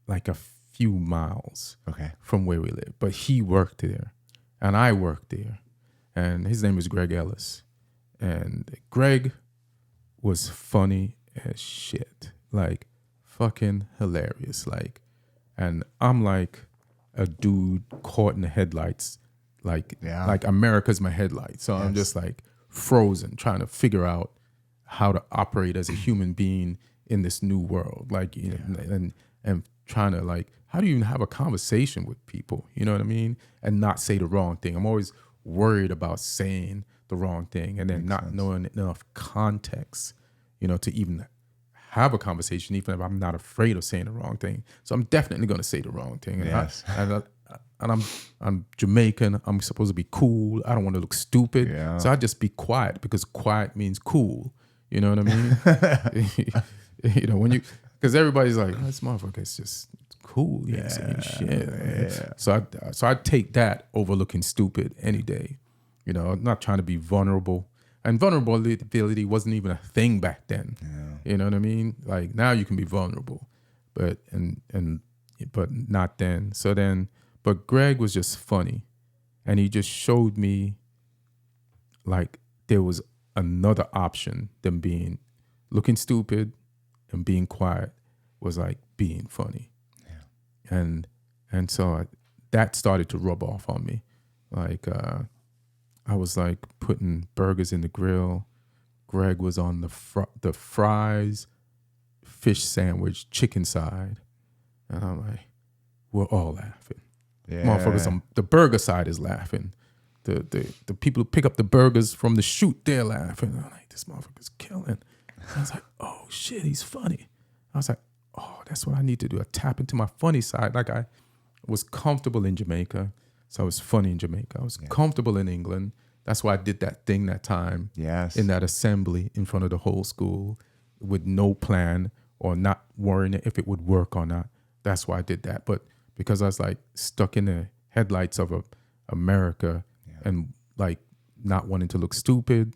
like a few miles from where we live. But he worked there, and I worked there. And his name was Greg Ellis. And Greg was funny as shit. Like, fucking hilarious. Like, and I'm like a dude caught in the headlights. Like America's my headlight. So I'm just like frozen, trying to figure out how to operate as a human being in this new world. Like, you know, and trying to like, how do you even have a conversation with people? You know what I mean? And not say the wrong thing. I'm always worried about saying the wrong thing and then not knowing enough context, you know, to even have a conversation, even if I'm not afraid of saying the wrong thing. So I'm definitely going to say the wrong thing. And I'm Jamaican. I'm supposed to be cool. I don't want to look stupid. Yeah. So I just be quiet, because quiet means cool. You know what I mean? You know, when you, because everybody's like, oh, this motherfucker is just cool. He ain't saying shit. Yeah. So I take that over looking stupid any day. You know, I'm not trying to be vulnerable. And vulnerability wasn't even a thing back then. Yeah. You know what I mean? Like, now you can be vulnerable, but not then. So then, but Greg was just funny, and he just showed me like there was another option than being looking stupid, and being quiet was like being funny. Yeah. And so that started to rub off on me. Like, I was like putting burgers in the grill. Greg was on the fries, fish sandwich, chicken side. And I'm like, we're all laughing. Yeah. Motherfuckers on the burger side is laughing. The people who pick up the burgers from the chute, they're laughing. I'm like, this motherfucker's killing. I was like, oh shit, he's funny. I was like, oh, that's what I need to do. I tap into my funny side. Like, I was comfortable in Jamaica, so I was funny in Jamaica. I was comfortable in England. That's why I did that thing that time in that assembly in front of the whole school with no plan or not worrying if it would work or not. That's why I did that. But because I was like stuck in the headlights of America and like not wanting to look stupid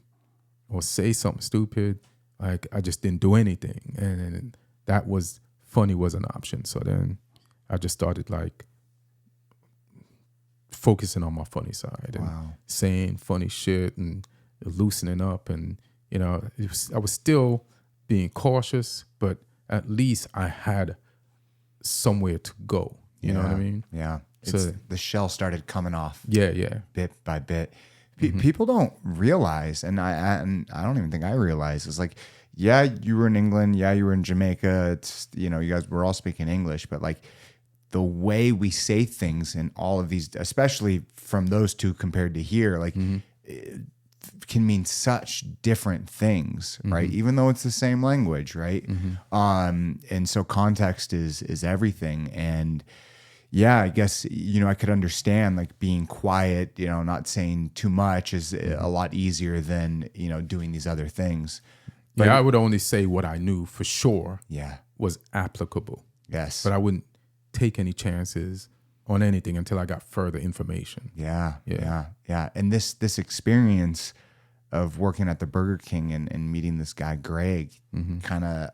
or say something stupid, like I just didn't do anything. And that was, funny was an option. So then I just started like focusing on my funny side and saying funny shit and loosening up. And, you know, I was still being cautious, but at least I had somewhere to go. You know what I mean? Yeah. So the shell started coming off. Yeah. Bit by bit. People don't realize, and I don't even think I realize, it's like, yeah, you were in England. Yeah, you were in Jamaica. It's, you know, you guys were all speaking English, but like, the way we say things in all of these, especially from those two compared to here, like it can mean such different things, right? Even though it's the same language, right? And so context is everything. And yeah, I guess, you know, I could understand like being quiet, you know, not saying too much is a lot easier than, you know, doing these other things. But I would only say what I knew for sure was applicable. Yes. But I wouldn't take any chances on anything until I got further information. Yeah. And this experience of working at the Burger King and meeting this guy, Greg, kind of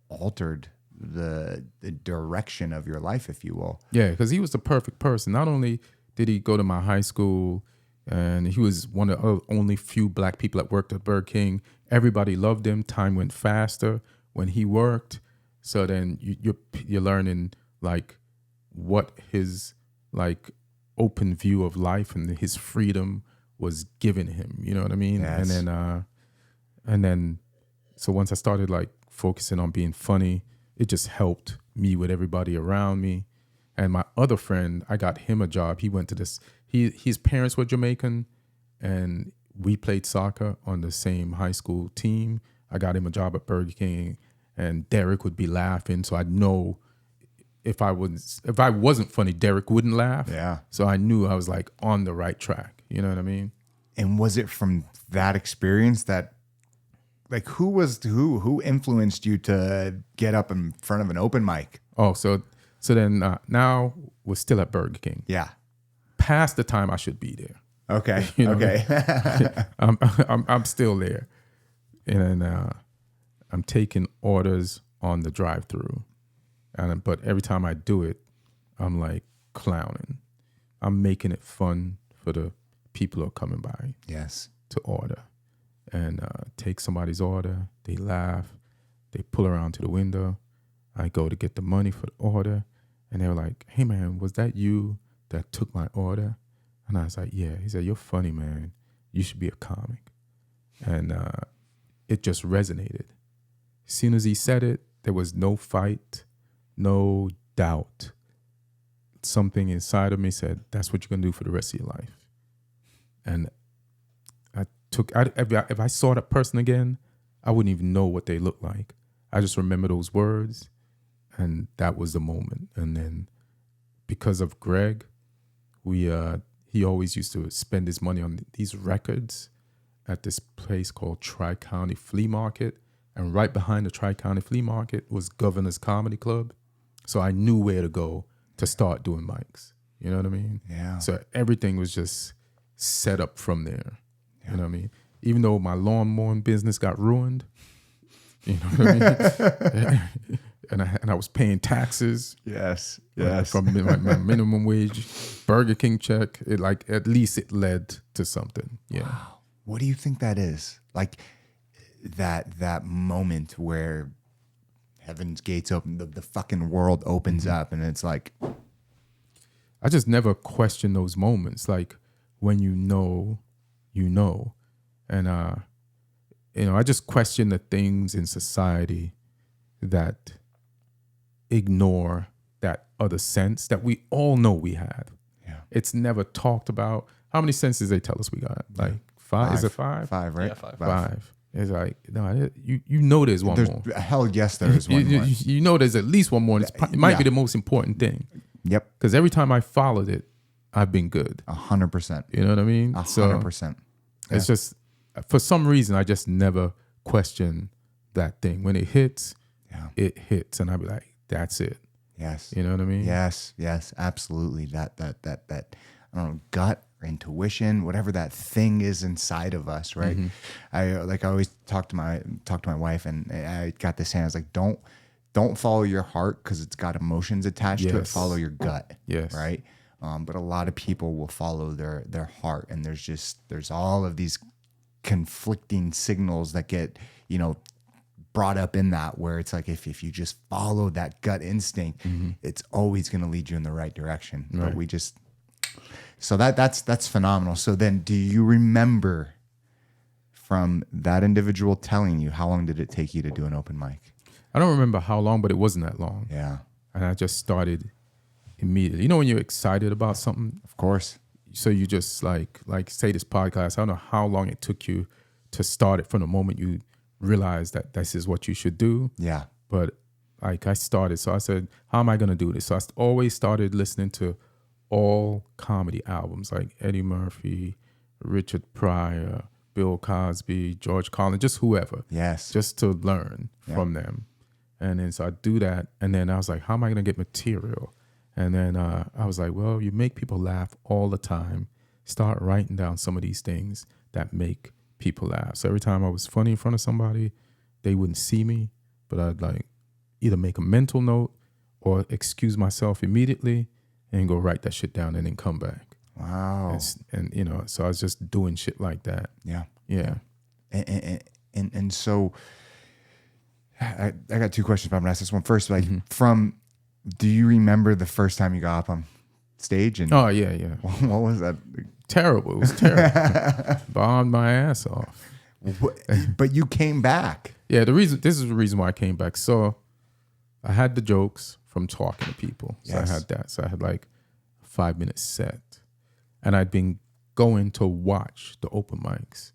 altered the direction of your life, if you will. Yeah, because he was the perfect person. Not only did he go to my high school, and he was one of the only few black people that worked at Burger King. Everybody loved him. Time went faster when he worked. So then you're learning like what his like open view of life and his freedom was giving him, you know what I mean? Yes. And then so once I started like focusing on being funny, it just helped me with everybody around me. And my other friend, I got him a job. He went to this, his parents were Jamaican, and we played soccer on the same high school team. I got him a job at Burger King, and Derek would be laughing. So I'd know if I wasn't funny, Derek wouldn't laugh. Yeah. So I knew I was like on the right track. You know what I mean? And was it from that experience that, like, who influenced you to get up in front of an open mic? Oh, so then now we're still at Burger King. Yeah. Past the time I should be there. Okay. You know Okay. I'm still there, and I'm taking orders on the drive-through, but every time I do it, I'm like clowning. I'm making it fun for the people who are coming by. Yes. To order, and take somebody's order. They laugh. They pull around to the window. I go to get the money for the order, and they were like, "Hey man, was that you that took my order?" And I was like, "Yeah." He said, "You're funny, man. You should be a comic." And it just resonated. As soon as he said it, there was no fight, no doubt. Something inside of me said, "That's what you're gonna do for the rest of your life." And if I saw that person again, I wouldn't even know what they looked like. I just remember those words, and that was the moment. And then because of Greg, he always used to spend his money on these records at this place called Tri-County Flea Market. And right behind the Tri-County Flea Market was Governor's Comedy Club. So I knew where to go to start doing mics. You know what I mean? Yeah. So everything was just set up from there. Yeah. You know what I mean? Even though my lawn mowing business got ruined, you know what I mean? and I was paying taxes. Yes. From my minimum wage, Burger King check. It like at least it led to something. Yeah. Wow. What do you think that is? Like that moment where heaven's gates open, the fucking world opens up, and it's like, I just never question those moments. Like when you know, and I just question the things in society that ignore that other sense that we all know we have. Yeah. It's never talked about. How many senses they tell us we got? Like five? Is it five? Five, right? Yeah, five. Five. It's like, no, you know there's one more. Hell yes, there is one more. You know there's at least one more. It might be the most important thing. Yep. Because every time I followed it, I've been good. 100%. You know what I mean? 100%. It's just, for some reason, I just never question that thing. When it hits, it hits. And I'll be like, that's it. Yes. You know what I mean? Yes, absolutely. That I don't know, gut or intuition, whatever that thing is inside of us, right? Mm-hmm. I always talk to my wife, and I got this saying, I was like, don't follow your heart because it's got emotions attached to it. Follow your gut. Yes. Right. But a lot of people will follow their heart, and there's all of these conflicting signals that get, brought up in that, where it's like if you just follow that gut instinct, it's always going to lead you in the right direction. Right. But so that's phenomenal. So then, do you remember from that individual telling you, how long did it take you to do an open mic? I don't remember how long, but it wasn't that long. Yeah. And I just started immediately. You know when you're excited about something? Of course. So you just like say this podcast, I don't know how long it took you to start it from the moment you realized that this is what you should do. Yeah. But like I started, so I said, how am I going to do this? So I always started listening to all comedy albums like Eddie Murphy, Richard Pryor, Bill Cosby, George Carlin, just whoever. Yes. Just to learn from them. And then so I do that. And then I was like, how am I going to get material? And then I was like, well, you make people laugh all the time. Start writing down some of these things that make people laugh. So every time I was funny in front of somebody, they wouldn't see me, but I'd like either make a mental note or excuse myself immediately and go write that shit down and then come back. Wow. And so I was just doing shit like that. Yeah. Yeah. And so I got two questions, but I'm gonna ask this one first. Like do you remember the first time you got up on stage? And oh yeah. What was that? Terrible. It was terrible. Bombed my ass off. But you came back. Yeah, this is the reason why I came back. So I had the jokes from talking to people. So I had that. So I had like a 5-minute set. And I'd been going to watch the open mics.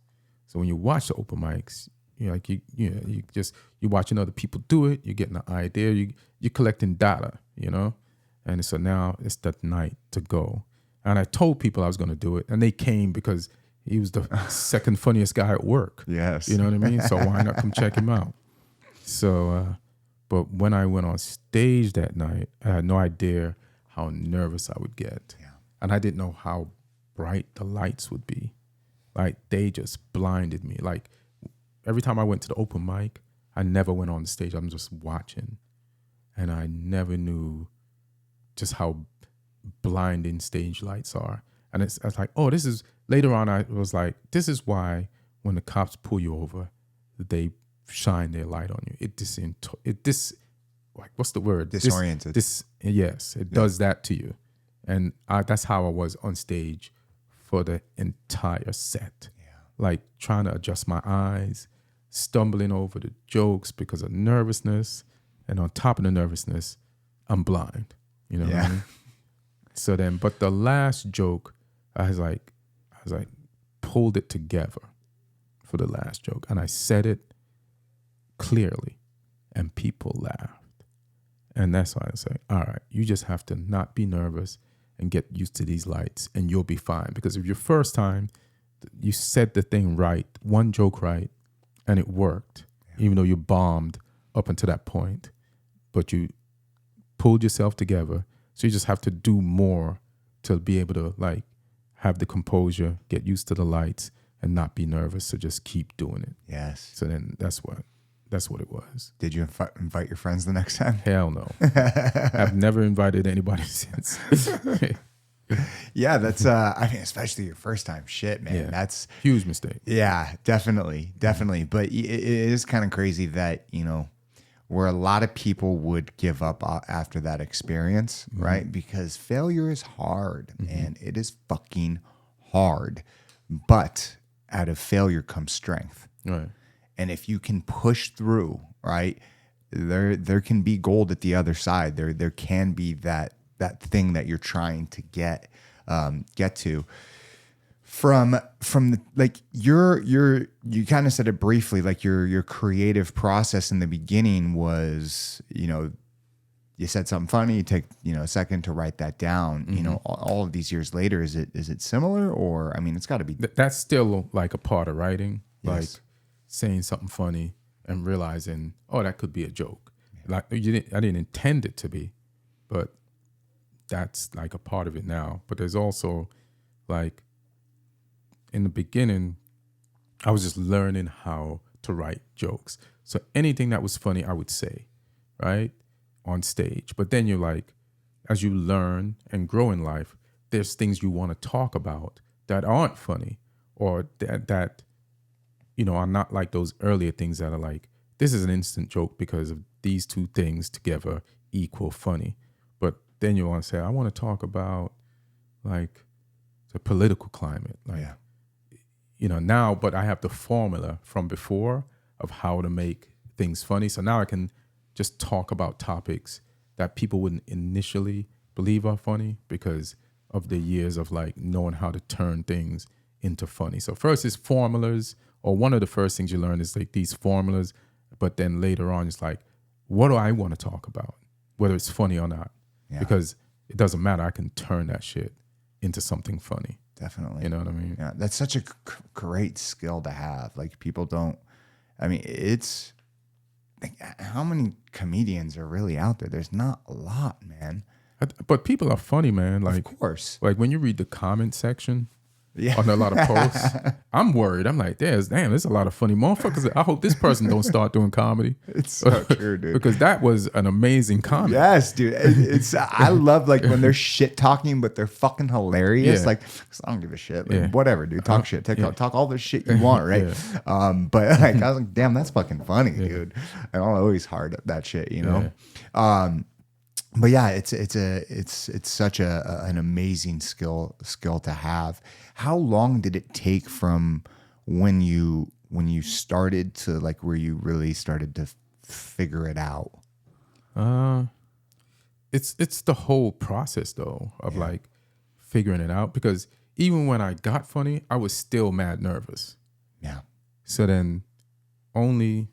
So when you watch the open mics, you're watching other people do it. You're getting an idea. You're collecting data, and so now it's that night to go. And I told people I was going to do it, and they came because he was the second funniest guy at work. Yes. You know what I mean? So why not come check him out? So, but when I went on stage that night, I had no idea how nervous I would get. Yeah. And I didn't know how bright the lights would be. Like, they just blinded me. Like, every time I went to the open mic, I never went on the stage. I'm just watching. And I never knew just how blinding stage lights are. And I was like, oh, later on I was like, this is why when the cops pull you over, they shine their light on you. What's the word? Disoriented. It does that to you. And that's how I was on stage for the entire set. Yeah. Like, trying to adjust my eyes, stumbling over the jokes because of nervousness. And on top of the nervousness, I'm blind. You know what I mean? So then, but the last joke, I was like, pulled it together for the last joke. And I said it clearly and people laughed. And that's why I say, all right, you just have to not be nervous and get used to these lights and you'll be fine. Because if your first time you said the thing right, one joke right, and it worked, even though you bombed up until that point, but you pulled yourself together. So you just have to do more to be able to like have the composure, get used to the lights, and not be nervous. So just keep doing it. Yes. So then that's what it was. Did you invite your friends the next time? Hell no. I've never invited anybody since. Yeah, that's I mean, especially your first time. Shit, man. Yeah. That's Huge mistake. yeah, definitely. But it is kind of crazy that, where a lot of people would give up after that experience, right? Because failure is hard, and it is fucking hard. But out of failure comes strength. Right. And if you can push through, right, there can be gold at the other side. There can be that thing that you're trying to get to. From the, like you kind of said it briefly, like your creative process in the beginning was, you said something funny, you take, a second to write that down. All of these years later, is it similar, or I mean, it's got to be. That's still like a part of writing, Yes. like saying something funny and realizing, oh, that could be a joke. Like I didn't intend it to be, but that's like a part of it now. But there's also like, in the beginning, I was just learning how to write jokes. So anything that was funny, I would say, right, on stage. But then you're like, as you learn and grow in life, there's things you want to talk about that aren't funny, or that are not like those earlier things that are like, this is an instant joke because of these two things together equal funny. But then you want to say, I want to talk about like the political climate, like. Yeah. Now, but I have the formula from before of how to make things funny. So now I can just talk about topics that people wouldn't initially believe are funny because of the years of like knowing how to turn things into funny. So first is formulas, or one of the first things you learn is like these formulas, but then later on it's like, what do I want to talk about? Whether it's funny or not, because it doesn't matter. I can turn that shit into something funny. Definitely. You know what I mean? Yeah, that's such a great skill to have. Like, people don't, I mean, it's, like, how many comedians are really out there? There's not a lot, man. But people are funny, man. Like, of course. Like when you read the comment section on a lot of posts, I'm worried. I'm like, there's a lot of funny motherfuckers. I hope this person don't start doing comedy. It's so true, dude. Because that was an amazing comment. Yes, dude. It's I love like when they're shit talking, but they're fucking hilarious. Yeah. Like, I don't give a shit. Like, whatever, dude. Talk shit. Talk all the shit you want, right? But like, I was like, damn, that's fucking funny, dude. And I'm always hard at that shit, But yeah, it's such an amazing skill to have. How long did it take from when you started to like where you really started to figure it out? It's the whole process though of like figuring it out, because even when I got funny, I was still mad nervous. Yeah. So then only,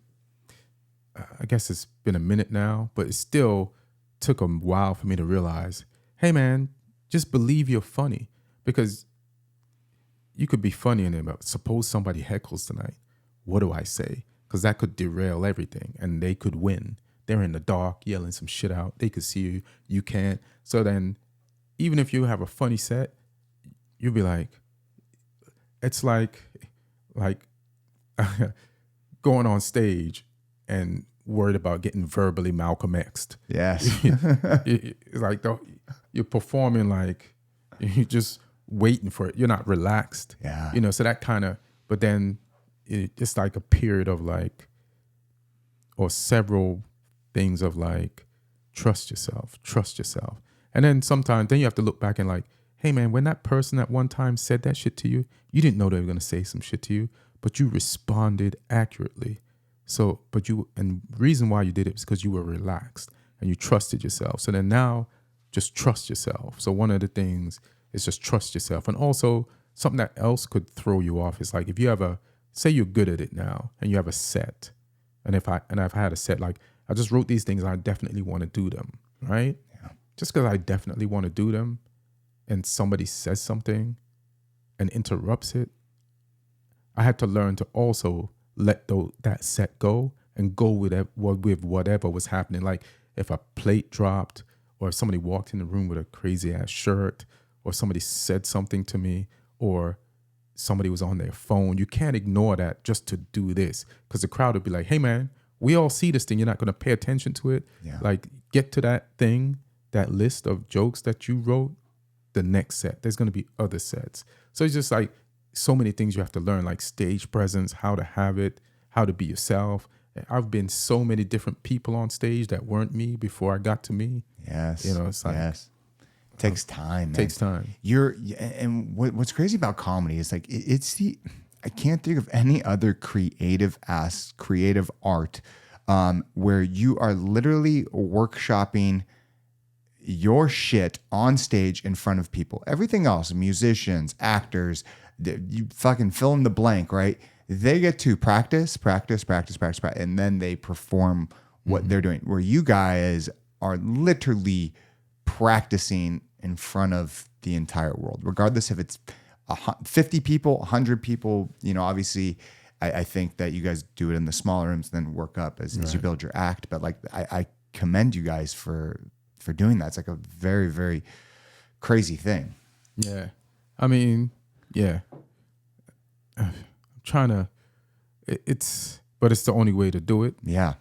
I guess it's been a minute now, but it still took a while for me to realize, hey man, just believe you're funny, because you could be funny in it, but suppose somebody heckles tonight. What do I say? Because that could derail everything and they could win. They're in the dark yelling some shit out. They could see you. You can't. So then even if you have a funny set, you'll be like, it's like going on stage and worried about getting verbally Malcolm X'd. Yes. It's like you're performing like you're just waiting for it. You're not relaxed. Yeah. So that kind of, but then it's like a period of like, or several things of like, trust yourself. And then sometimes, then you have to look back and like, hey man, when that person at one time said that shit to you, you didn't know they were going to say some shit to you, but you responded accurately. So, and reason why you did it is because you were relaxed and you trusted yourself. So then now just trust yourself. So one of the things is just trust yourself. And also something that else could throw you off is like, if you have say you're good at it now and you have a set, and I've had a set, like I just wrote these things and I definitely want to do them, right? Yeah. Just because I definitely want to do them and somebody says something and interrupts it, I had to learn to also let that set go and go with whatever was happening. Like if a plate dropped, or if somebody walked in the room with a crazy ass shirt, or somebody said something to me, or somebody was on their phone, you can't ignore that just to do this, because the crowd would be like, hey man, we all see this thing. You're not going to pay attention to it. Yeah. Like get to that thing, that list of jokes that you wrote, the next set. There's going to be other sets. So it's just like so many things you have to learn, like stage presence, how to have it, how to be yourself. I've been so many different people on stage that weren't me before I got to me. Yes. It's like, yes. It takes time. Man. Takes time. And what's crazy about comedy is like, I can't think of any other creative art where you are literally workshopping your shit on stage in front of people. Everything else, musicians, actors, you fucking fill in the blank, right? They get to practice, and then they perform what they're doing. Where you guys are literally practicing in front of the entire world, regardless if it's 50 people, 100 people. Obviously, I think that you guys do it in the smaller rooms, then work up as you build your act. But like, I commend you guys for doing that. It's like a very, very crazy thing. Yeah. I mean, yeah. I'm trying to, but it's the only way to do it. Yeah.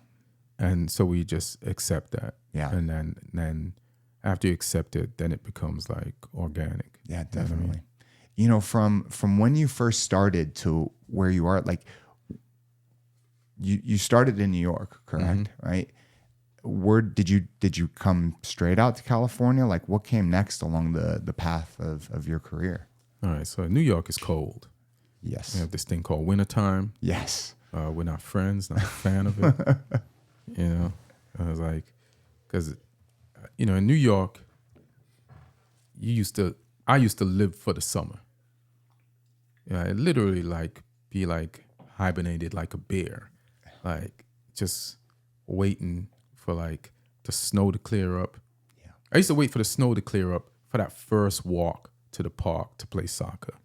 And so we just accept that. Yeah. And then after you accept it, then it becomes like organic. Yeah, definitely. From when you first started to where you are, like you started in New York, correct? Mm-hmm. Right? Did you come straight out to California? Like what came next along the path of your career? All right. So New York is cold. Yes. We have this thing called wintertime. Yes. We're not friends, not a fan of it. I was like, because, in New York, I used to live for the summer. I literally be hibernated like a bear, like just waiting for the snow to clear up. Yeah. I used to wait for the snow to clear up for that first walk to the park to play soccer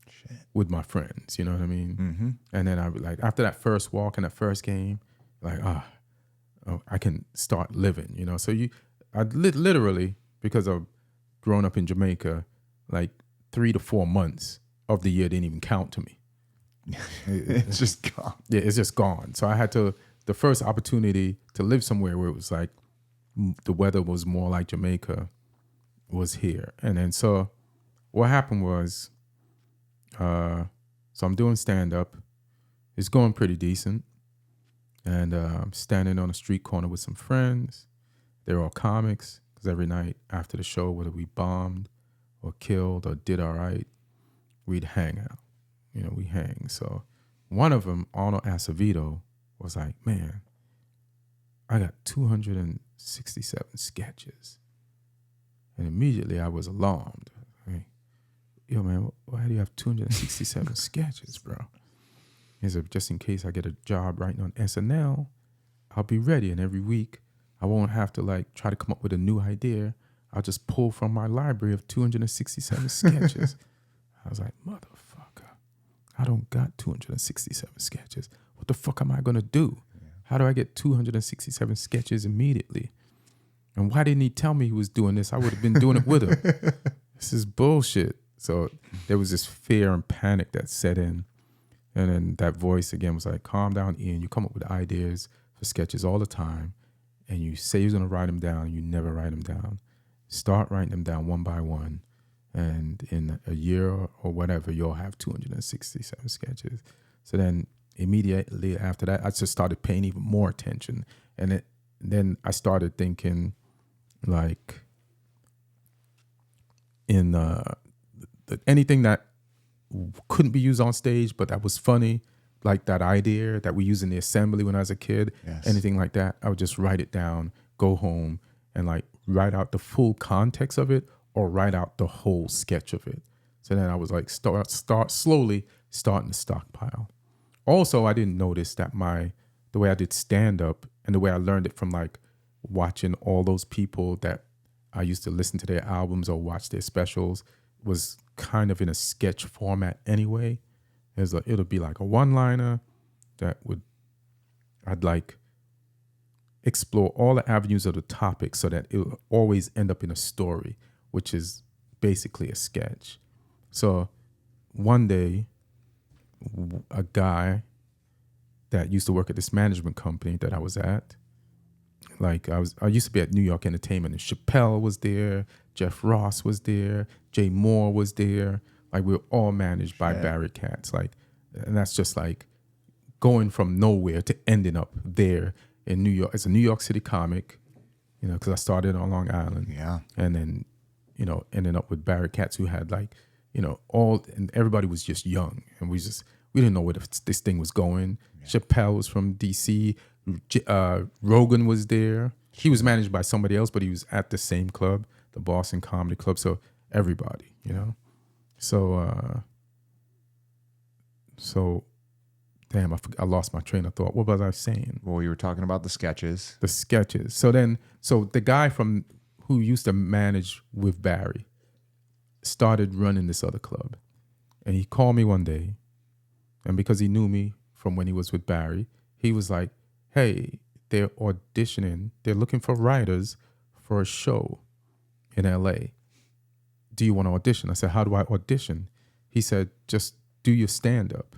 with my friends. You know what I mean? Mm-hmm. And then I'd be like, after that first walk and that first game, I can start living. So I literally, because of growing up in Jamaica, 3 to 4 months of the year didn't even count to me. It's just gone. Yeah, it's just gone. So I had to, the first opportunity to live somewhere where it was like the weather was more like Jamaica was here. And then so what happened was, so I'm doing stand-up. It's going pretty decent. And I'm standing on a street corner with some friends. They're all comics, because every night after the show, whether we bombed or killed or did all right, we'd hang out. We hang. So one of them, Arnold Acevedo, was like, man, I got 267 sketches. And immediately I was alarmed. Yo, man, why do you have 267 sketches, bro? He said, just in case I get a job writing on SNL, I'll be ready. And every week I won't have to like try to come up with a new idea. I'll just pull from my library of 267 sketches. I was like, motherfucker, I don't got 267 sketches. What the fuck am I going to do? How do I get 267 sketches immediately? And why didn't he tell me he was doing this? I would have been doing it with him. This is bullshit. So there was this fear and panic that set in. And then that voice again was like, calm down, Ian. You come up with ideas for sketches all the time. And you say you're going to write them down. You never write them down. Start writing them down one by one. And in a year or whatever, you'll have 267 sketches. So then immediately after that, I just started paying even more attention. And then I started thinking like in anything that couldn't be used on stage, but that was funny, like that idea that we used in the assembly when I was a kid, anything like that, I would just write it down, go home, and like write out the full context of it or write out the whole sketch of it. So then I was like, start slowly starting to stockpile. Also, I didn't notice that the way I did stand-up and the way I learned it from like watching all those people that I used to listen to their albums or watch their specials was kind of in a sketch format anyway. It'll be like a one-liner that I'd like explore all the avenues of the topic so that it'll always end up in a story, which is basically a sketch. So one day, a guy that used to work at this management company that I was at, like I used to be at New York Entertainment, and Chappelle was there, Jeff Ross was there, Jay Moore was there. Like we were all managed by Barry Katz. Like, and that's just like going from nowhere to ending up there in New York. As a New York City comic, you know, because I started on Long Island. Yeah. And then, you know, ending up with Barry Katz, who had like, you know, and everybody was just young, and we didn't know where this thing was going. Yeah. Chappelle was from DC. Rogan was there. He was managed by somebody else, but he was at the same club, the Boston Comedy Club. So everybody, you know. So damn, I lost my train of thought. What was I saying? Well, you were talking about the sketches. The sketches. So the guy who used to manage with Barry started running this other club. And he called me one day, and because he knew me from when he was with Barry, he was like, hey, they're auditioning. They're looking for writers for a show in LA. Do you want to audition? I said, how do I audition? He said, just do your stand-up.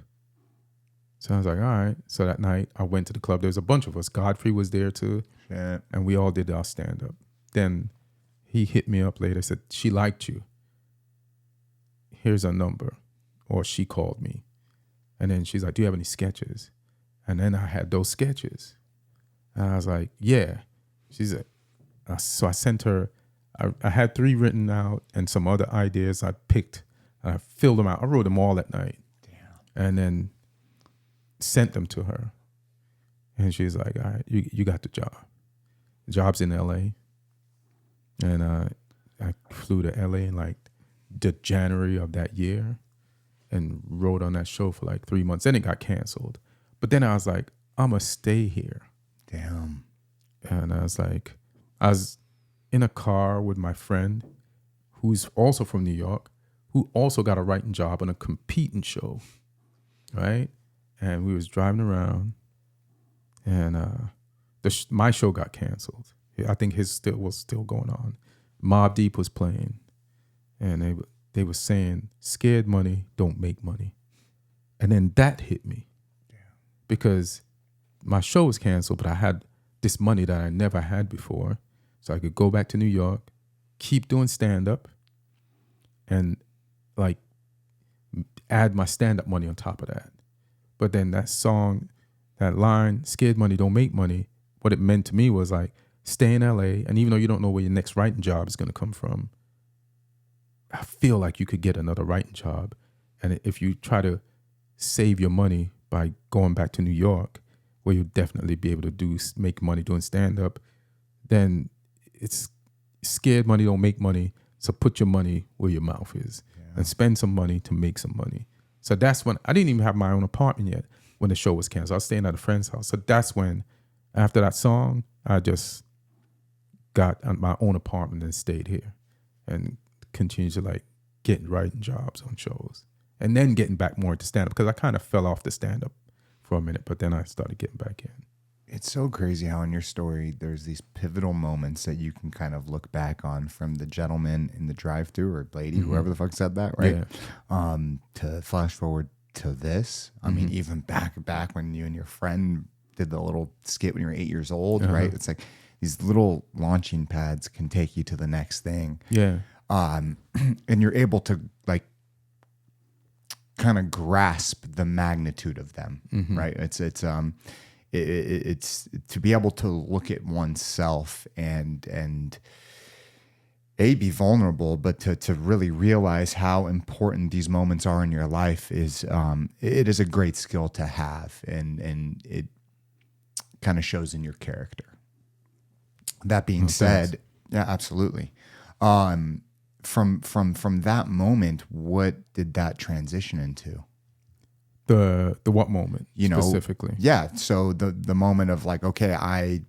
So I was like, all right. So that night I went to the club. There was a bunch of us. Godfrey was there too. Yeah. And we all did our stand-up. Then he hit me up later, said, she liked you. Here's her number. Or she called me. And then she's like, do you have any sketches? And then I had those sketches. And I was like, yeah. She said, so I sent her, I had 3 written out and some other ideas I picked. And I filled them out. I wrote them all that night. Damn. And then sent them to her. And she's like, all right, you got the job. The job's in LA. And I flew to LA in like the January of that year and wrote on that show for like 3 months. Then it got canceled. But then I was like, I'm going to stay here. Damn. And I was in a car with my friend who's also from New York, who also got a writing job on a competing show, right? And we was driving around, and my show got canceled. I think his was still going on. Mobb Deep was playing, and they were saying, scared money don't make money. And then that hit me. Because my show was canceled, but I had this money that I never had before. So I could go back to New York, keep doing stand-up, and like add my stand-up money on top of that. But then that song, that line, scared money don't make money, what it meant to me was like, stay in LA, and even though you don't know where your next writing job is going to come from, I feel like you could get another writing job. And if you try to save your money by going back to New York, where you'll definitely be able to make money doing stand-up, then it's scared money don't make money, so put your money where your mouth is and spend some money to make some money. So that's when, I didn't even have my own apartment yet. when the show was canceled. I was staying at a friend's house. So that's when, after that song, I just got my own apartment and stayed here and continued to like get writing jobs on shows and then getting back more into stand-up because I kind of fell off the stand-up for a minute, but then I started getting back in. It's so crazy how in your story there's these pivotal moments that you can kind of look back on, from the gentleman in the drive-thru or lady, whoever the fuck said that, right? Yeah. To flash forward to this. I mean, even back when you and your friend did the little skit when you were 8 years old, right? It's like these little launching pads can take you to the next thing. Yeah. And you're able to like kind of grasp the magnitude of them, right? It's to be able to look at oneself and be vulnerable, but to really realize how important these moments are in your life is it is a great skill to have, and it kind of shows in your character. That being said, yeah, absolutely. From that moment, what did that transition into? The what moment, specifically? Yeah. So the moment of like, okay, I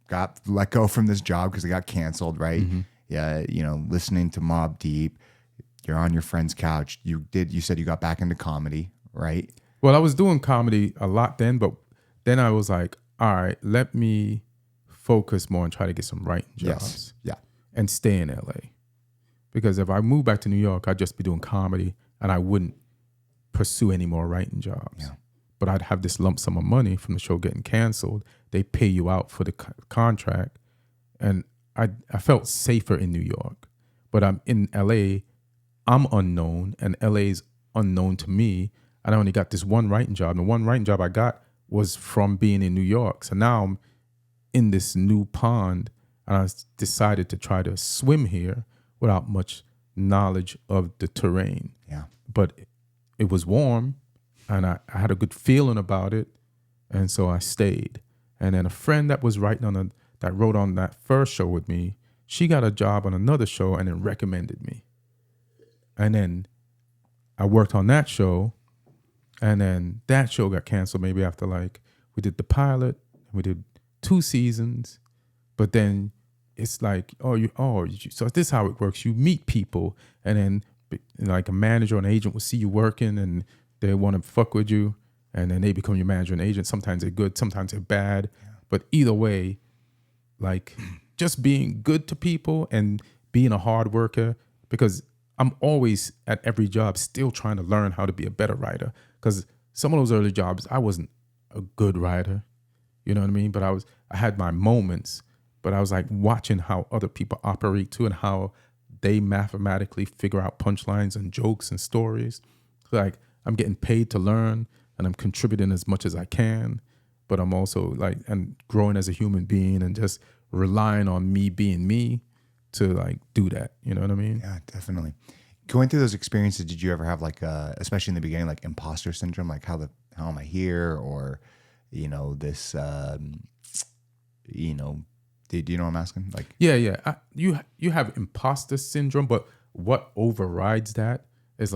got let go from this job because it got canceled, right? Yeah. Listening to Mobb Deep, you're on your friend's couch. You said you got back into comedy, right? Well, I was doing comedy a lot then, but then I was like, all right, let me focus more and try to get some writing jobs. Yeah. And stay in LA. Because if I moved back to New York, I'd just be doing comedy and I wouldn't pursue any more writing jobs. Yeah. But I'd have this lump sum of money from the show getting canceled. They pay you out for the contract. And I felt safer in New York. But I'm in LA, I'm unknown, and LA's unknown to me. And I only got this one writing job. And the one writing job I got was from being in New York. So now I'm in this new pond, and I decided to try to swim here without much knowledge of the terrain. Yeah. But it was warm, and I had a good feeling about it, and so I stayed. And then a friend that was wrote on that first show with me, she got a job on another show and then recommended me. And then I worked on that show, and then that show got canceled maybe after we did the pilot, we did 2 seasons, but then it's like, so this is how it works. You meet people, and then like a manager or an agent will see you working and they want to fuck with you, and then they become your manager and agent. Sometimes they're good, sometimes they're bad. Yeah. But either way, like just being good to people and being a hard worker, because I'm always at every job still trying to learn how to be a better writer. Because some of those early jobs, I wasn't a good writer. You know what I mean? But I had my moments, but I was like watching how other people operate too and how they mathematically figure out punchlines and jokes and stories. Like I'm getting paid to learn and I'm contributing as much as I can, but I'm also and growing as a human being and just relying on me being me to do that. You know what I mean? Yeah, definitely. Going through those experiences, did you ever have especially in the beginning, like imposter syndrome, like how am I here? Or, this, do you know what I'm asking? Yeah. You have imposter syndrome, but what overrides that is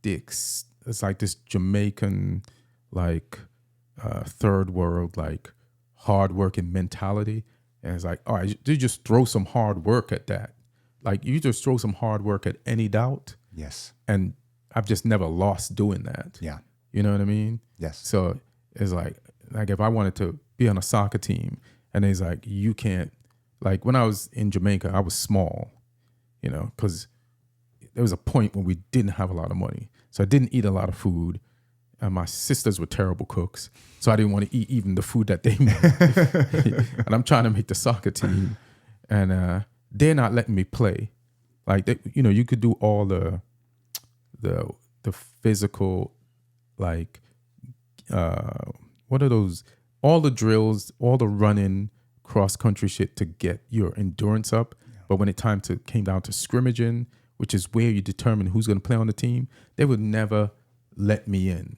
it's like this Jamaican, third world, hardworking mentality. And it's like, all right, you just throw some hard work at that. You just throw some hard work at any doubt. Yes. And I've just never lost doing that. Yeah. You know what I mean? Yes. So it's like if I wanted to be on a soccer team and it's like, you can't, when I was in Jamaica, I was small, because there was a point when we didn't have a lot of money. So I didn't eat a lot of food. And my sisters were terrible cooks. So I didn't want to eat even the food that they made. And I'm trying to make the soccer team. And they're not letting me play. You could do all the physical, what are those? All the drills, all the running, cross-country shit to get your endurance up. Yeah. But when it came down to scrimmaging, which is where you determine who's going to play on the team, they would never let me in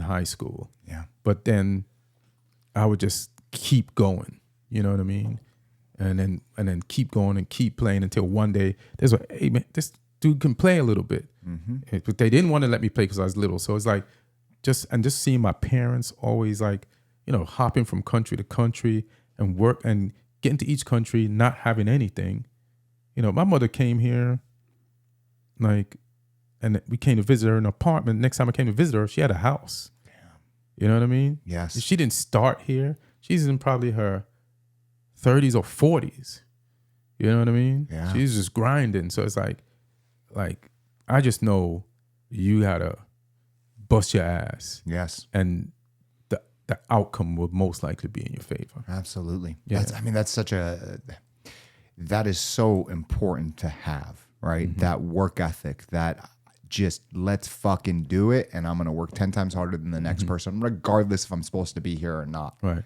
high school. Yeah. But then I would just keep going. You know what I mean? And then keep going and keep playing until one day there's hey man, this dude can play a little bit. Mm-hmm. But they didn't want to let me play because I was little. So it's like just seeing my parents always like, hopping from country to country and work and getting to each country, not having anything. My mother came here, like, and we came to visit her in an apartment. Next time I came to visit her, she had a house. Damn. You know what I mean? Yes. She didn't start here. She's in probably her 30s or 40s. You know what I mean? Yeah. She's just grinding. So it's like I just know you gotta bust your ass. Yes. And the outcome will most likely be in your favor. Absolutely. Yeah. That is so important to have, right? Mm-hmm. That work ethic, that just let's fucking do it. And I'm going to work 10 times harder than the next Mm-hmm. person, regardless if I'm supposed to be here or not. Right.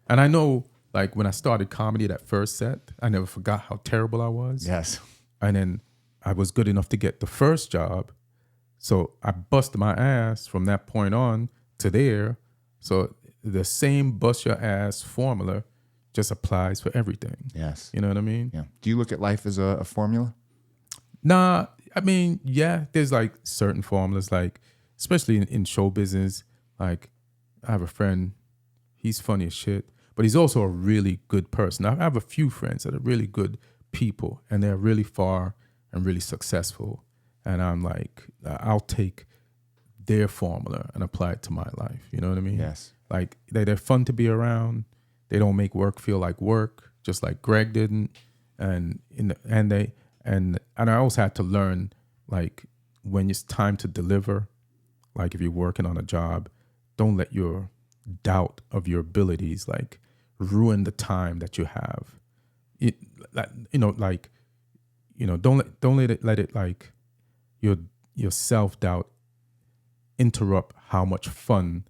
And I know, like, when I started comedy, that first set, I never forgot how terrible I was. Yes. And then I was good enough to get the first job. So I busted my ass from that point on to there. So the same bust your ass formula just applies for everything. Yes. You know what I mean? Yeah. Do you look at life as a formula? Nah, I mean, yeah, there's like certain formulas, like, especially in show business. Like, I have a friend, he's funny as shit, but he's also a really good person. I have a few friends that are really good people, and they're really far and really successful. And I'm like, I'll take their formula and apply it to my life. You know what I mean? Yes. Like, they're fun to be around. They don't make work feel like work, just like Greg didn't. And I also had to learn, like, when it's time to deliver, like if you're working on a job, don't let your doubt of your abilities like ruin the time that you have. Don't let it like your self-doubt interrupt how much fun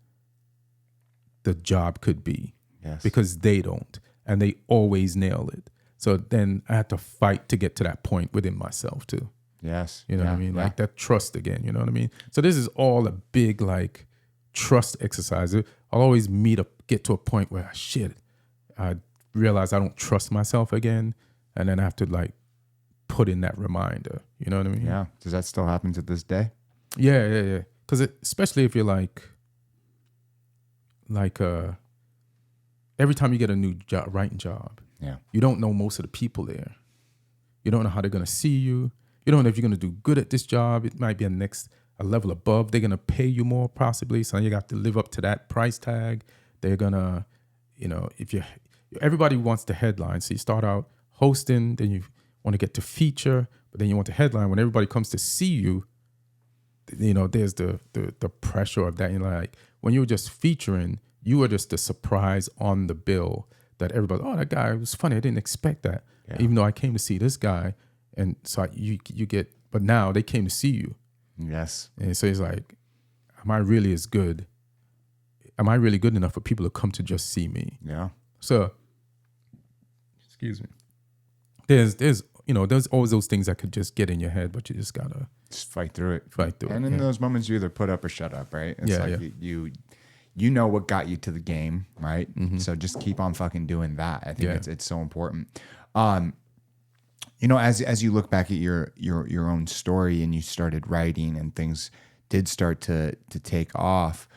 the job could be. Yes. Because they don't, and they always nail it. So then I had to fight to get to that point within myself too. Yes. You know what I mean? Like that trust again, you know what I mean? So this is all a big like trust exercise. I'll always get to a point where I realize I don't trust myself again. And then I have to like put in that reminder, you know what I mean? Yeah. Does that still happen to this day? Yeah. Because especially if you're like every time you get a new writing job, yeah, you don't know most of the people there. You don't know how they're going to see you. You don't know if you're going to do good at this job. It might be a level above. They're going to pay you more possibly. So you got to live up to that price tag. They're going to, everybody wants the headline. So you start out hosting, then you want to get to feature, but then you want the headline. When everybody comes to see you, there's the pressure of that. Like when you were just featuring, you were just the surprise on the bill that everybody, oh, that guy was funny. I didn't expect that. Yeah. Even though I came to see this guy. And so you get, but now they came to see you. Yes. And so it's like, am I really as good? Am I really good enough for people to come to just see me? Yeah. So, excuse me. There's always those things that could just get in your head, but you just gotta just fight through it. And in those moments, you either put up or shut up, right? It's you know what got you to the game, right? Mm-hmm. So just keep on fucking doing that. I think it's so important. As you look back at your own story and you started writing and things did start to take off,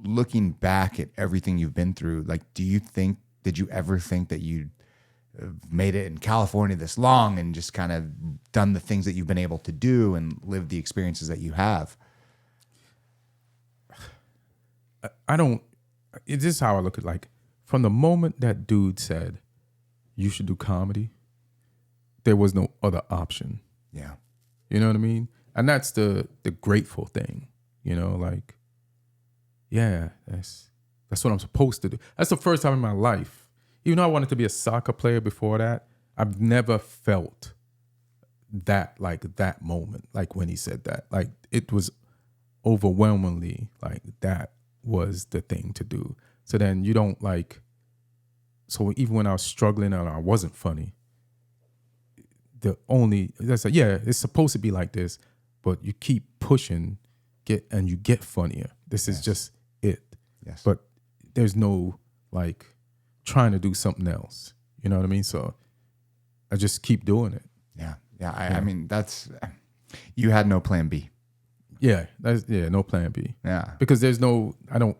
looking back at everything you've been through, like, did you ever think that you'd made it in California this long and just kind of done the things that you've been able to do and lived the experiences that you have? This is how I look at it. Like, from the moment that dude said, you should do comedy, there was no other option. Yeah. You know what I mean? And that's the grateful thing, like, yeah, that's what I'm supposed to do. That's the first time in my life. Even though I wanted to be a soccer player before that, I've never felt that moment, like when he said that. Like, it was overwhelmingly like that was the thing to do. So then you don't like, so even when I was struggling and I wasn't funny, it's supposed to be like this, but you keep pushing, you get funnier. This is just it. Yes. But there's no like trying to do something else. You know what I mean? So I just keep doing it. Yeah. I mean, you had no plan B. No plan B. Yeah. Because I'm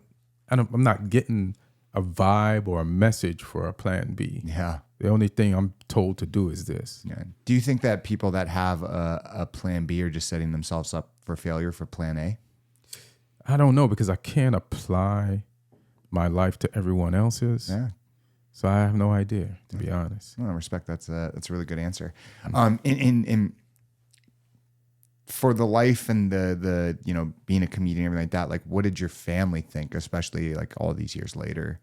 not getting a vibe or a message for a plan B. Yeah. The only thing I'm told to do is this. Yeah. Do you think that people that have a plan B are just setting themselves up for failure for plan A? I don't know, because I can't apply my life to everyone else's. Yeah. So I have no idea, to be honest. No, I respect that's a really good answer. In for the life and the being a comedian and everything like that, like what did your family think, especially like all these years later?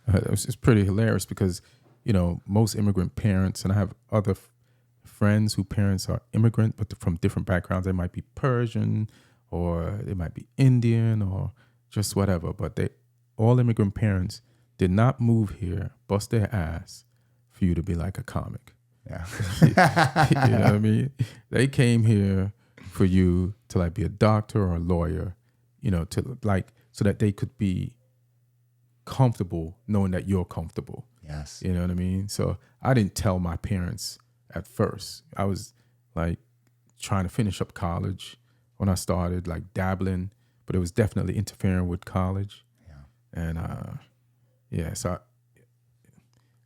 It's pretty hilarious because, most immigrant parents, and I have other friends whose parents are immigrant, but from different backgrounds. They might be Persian or they might be Indian or just whatever. But all immigrant parents did not move here, bust their ass for you to be like a comic. Yeah. You know what I mean? They came here for you to like be a doctor or a lawyer, to like, so that they could be comfortable knowing that you're comfortable. Yes. You know what I mean? So I didn't tell my parents at first. I was like trying to finish up college when I started like dabbling, but it was definitely interfering with college. Yeah. And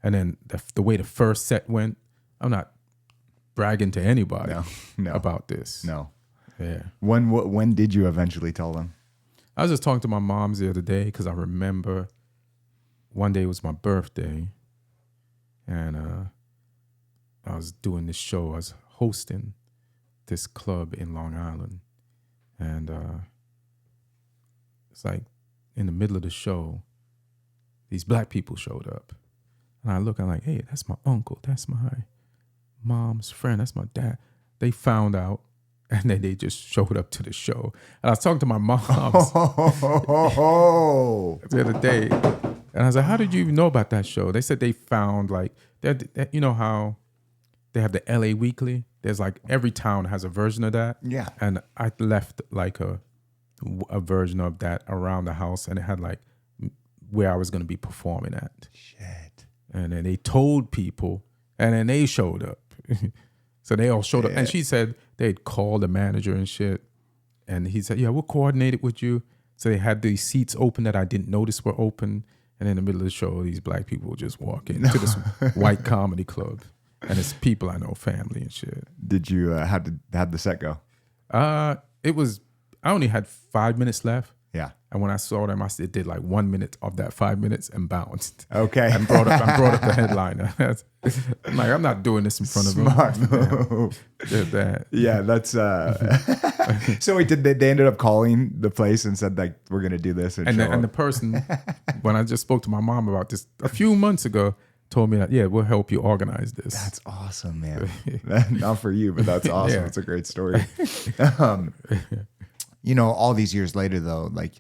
and then the way the first set went, I'm not bragging to anybody about this. No. Yeah. When did you eventually tell them? I was just talking to my moms the other day because I remember one day was my birthday, and I was doing this show. I was hosting this club in Long Island, and it's like in the middle of the show, these black people showed up, and I'm like, hey, that's my uncle, that's my mom's friend, that's my dad. They found out. And then they just showed up to the show. And I was talking to my moms the other day. And I was like, how did you even know about that show? They said they found like, you know how they have the LA Weekly? There's like every town has a version of that. Yeah. And I left like a version of that around the house. And it had like where I was going to be performing at. Shit. And then they told people. And then they showed up. So they all showed up. And she said they'd call the manager and shit. And he said, yeah, we'll coordinate it with you. So they had these seats open that I didn't notice were open. And in the middle of the show, these black people would just walk into this white comedy club. And it's people I know, family and shit. Did you, how'd the set go? I only had 5 minutes left. Yeah. And when I saw them, it did like 1 minute of that 5 minutes and bounced. Okay. And brought up the headliner. I'm like, I'm not doing this in front of them. Smart move. Did that. Yeah, that's so wait, they ended up calling the place and said like we're gonna do this and the person, when I just spoke to my mom about this a few months ago, told me that, yeah, we'll help you organize this. That's awesome, man. Not for you, but that's awesome. Yeah. It's a great story. All these years later though, like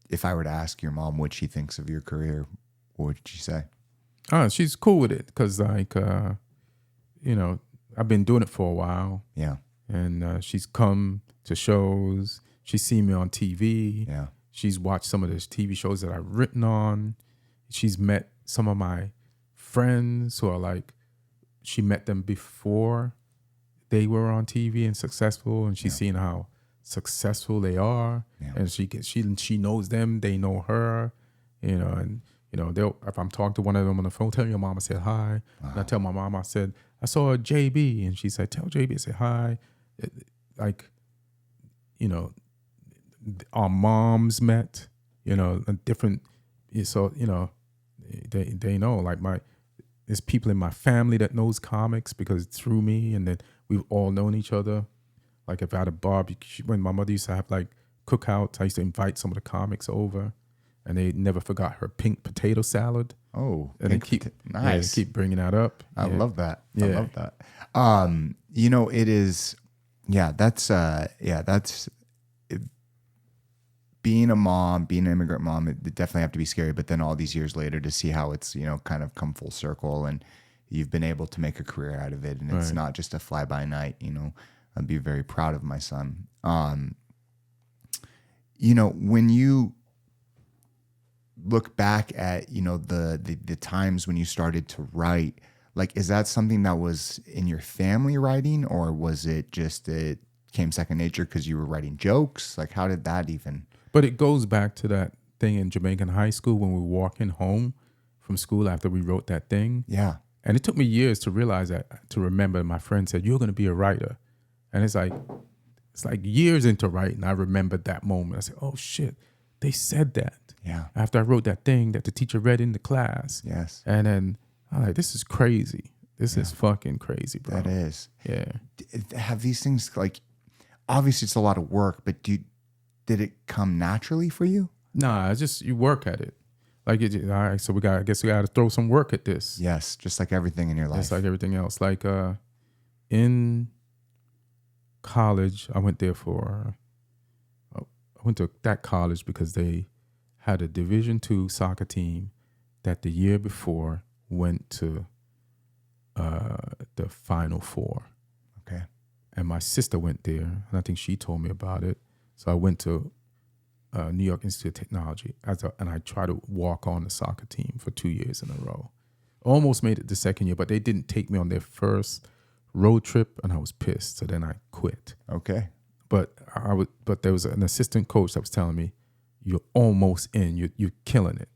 if I were to ask your mom what she thinks of your career, what would she say? She's cool with it because like I've been doing it for a while. Yeah. And she's come to shows. She's seen me on TV. Yeah. She's watched some of those TV shows that I've written on. She's met some of my friends who are like, she met them before they were on TV and successful, and she's seen how successful they are. Yeah. And she knows them, they know her, and they'll, if I'm talking to one of them on the phone, tell your mom I said hi. Wow. And I tell my mom, I said, I saw JB, and she said, tell JB I said hi. Our moms met, different, so, they know, like there's people in my family that knows comics because it's through me, and then we've all known each other. Like if I had a barbecue, when my mother used to have like cookouts, I used to invite some of the comics over, and they never forgot her pink potato salad. Oh, and they keep nice. Keep bringing that up. I love that. Yeah. I love that. It is. Yeah, that's being a mom, being an immigrant mom. It definitely have to be scary. But then all these years later, to see how it's kind of come full circle, and you've been able to make a career out of it, and it's not just a fly by night. I'd be very proud of my son. When you look back at the times when you started to write, like, is that something that was in your family writing, or was it just became second nature because you were writing jokes? Like, how did that even? But it goes back to that thing in Jamaican high school when we were walking home from school after we wrote that thing. Yeah. And it took me years to realize that, to remember my friend said, you're going to be a writer. And it's like years into writing, I remembered that moment. I said, oh shit, they said that. Yeah. After I wrote that thing that the teacher read in the class. Yes. And then I'm like, this is crazy. This is fucking crazy, bro. That is. Yeah. Have these things, like, obviously it's a lot of work, but did it come naturally for you? Nah, it's just you work at it. Like, all right, so I guess we got to throw some work at this. Yes, just like everything in your life. Just like everything else. Like in college, I went to that college because they had a Division II soccer team that the year before went to the Final Four. Okay. And my sister went there, and I think she told me about it. So I went to New York Institute of Technology, and I tried to walk on the soccer team for 2 years in a row. Almost made it the second year, but they didn't take me on their first road trip, and I was pissed. So then I quit. Okay. But there was an assistant coach that was telling me, "You're almost in. You're killing it."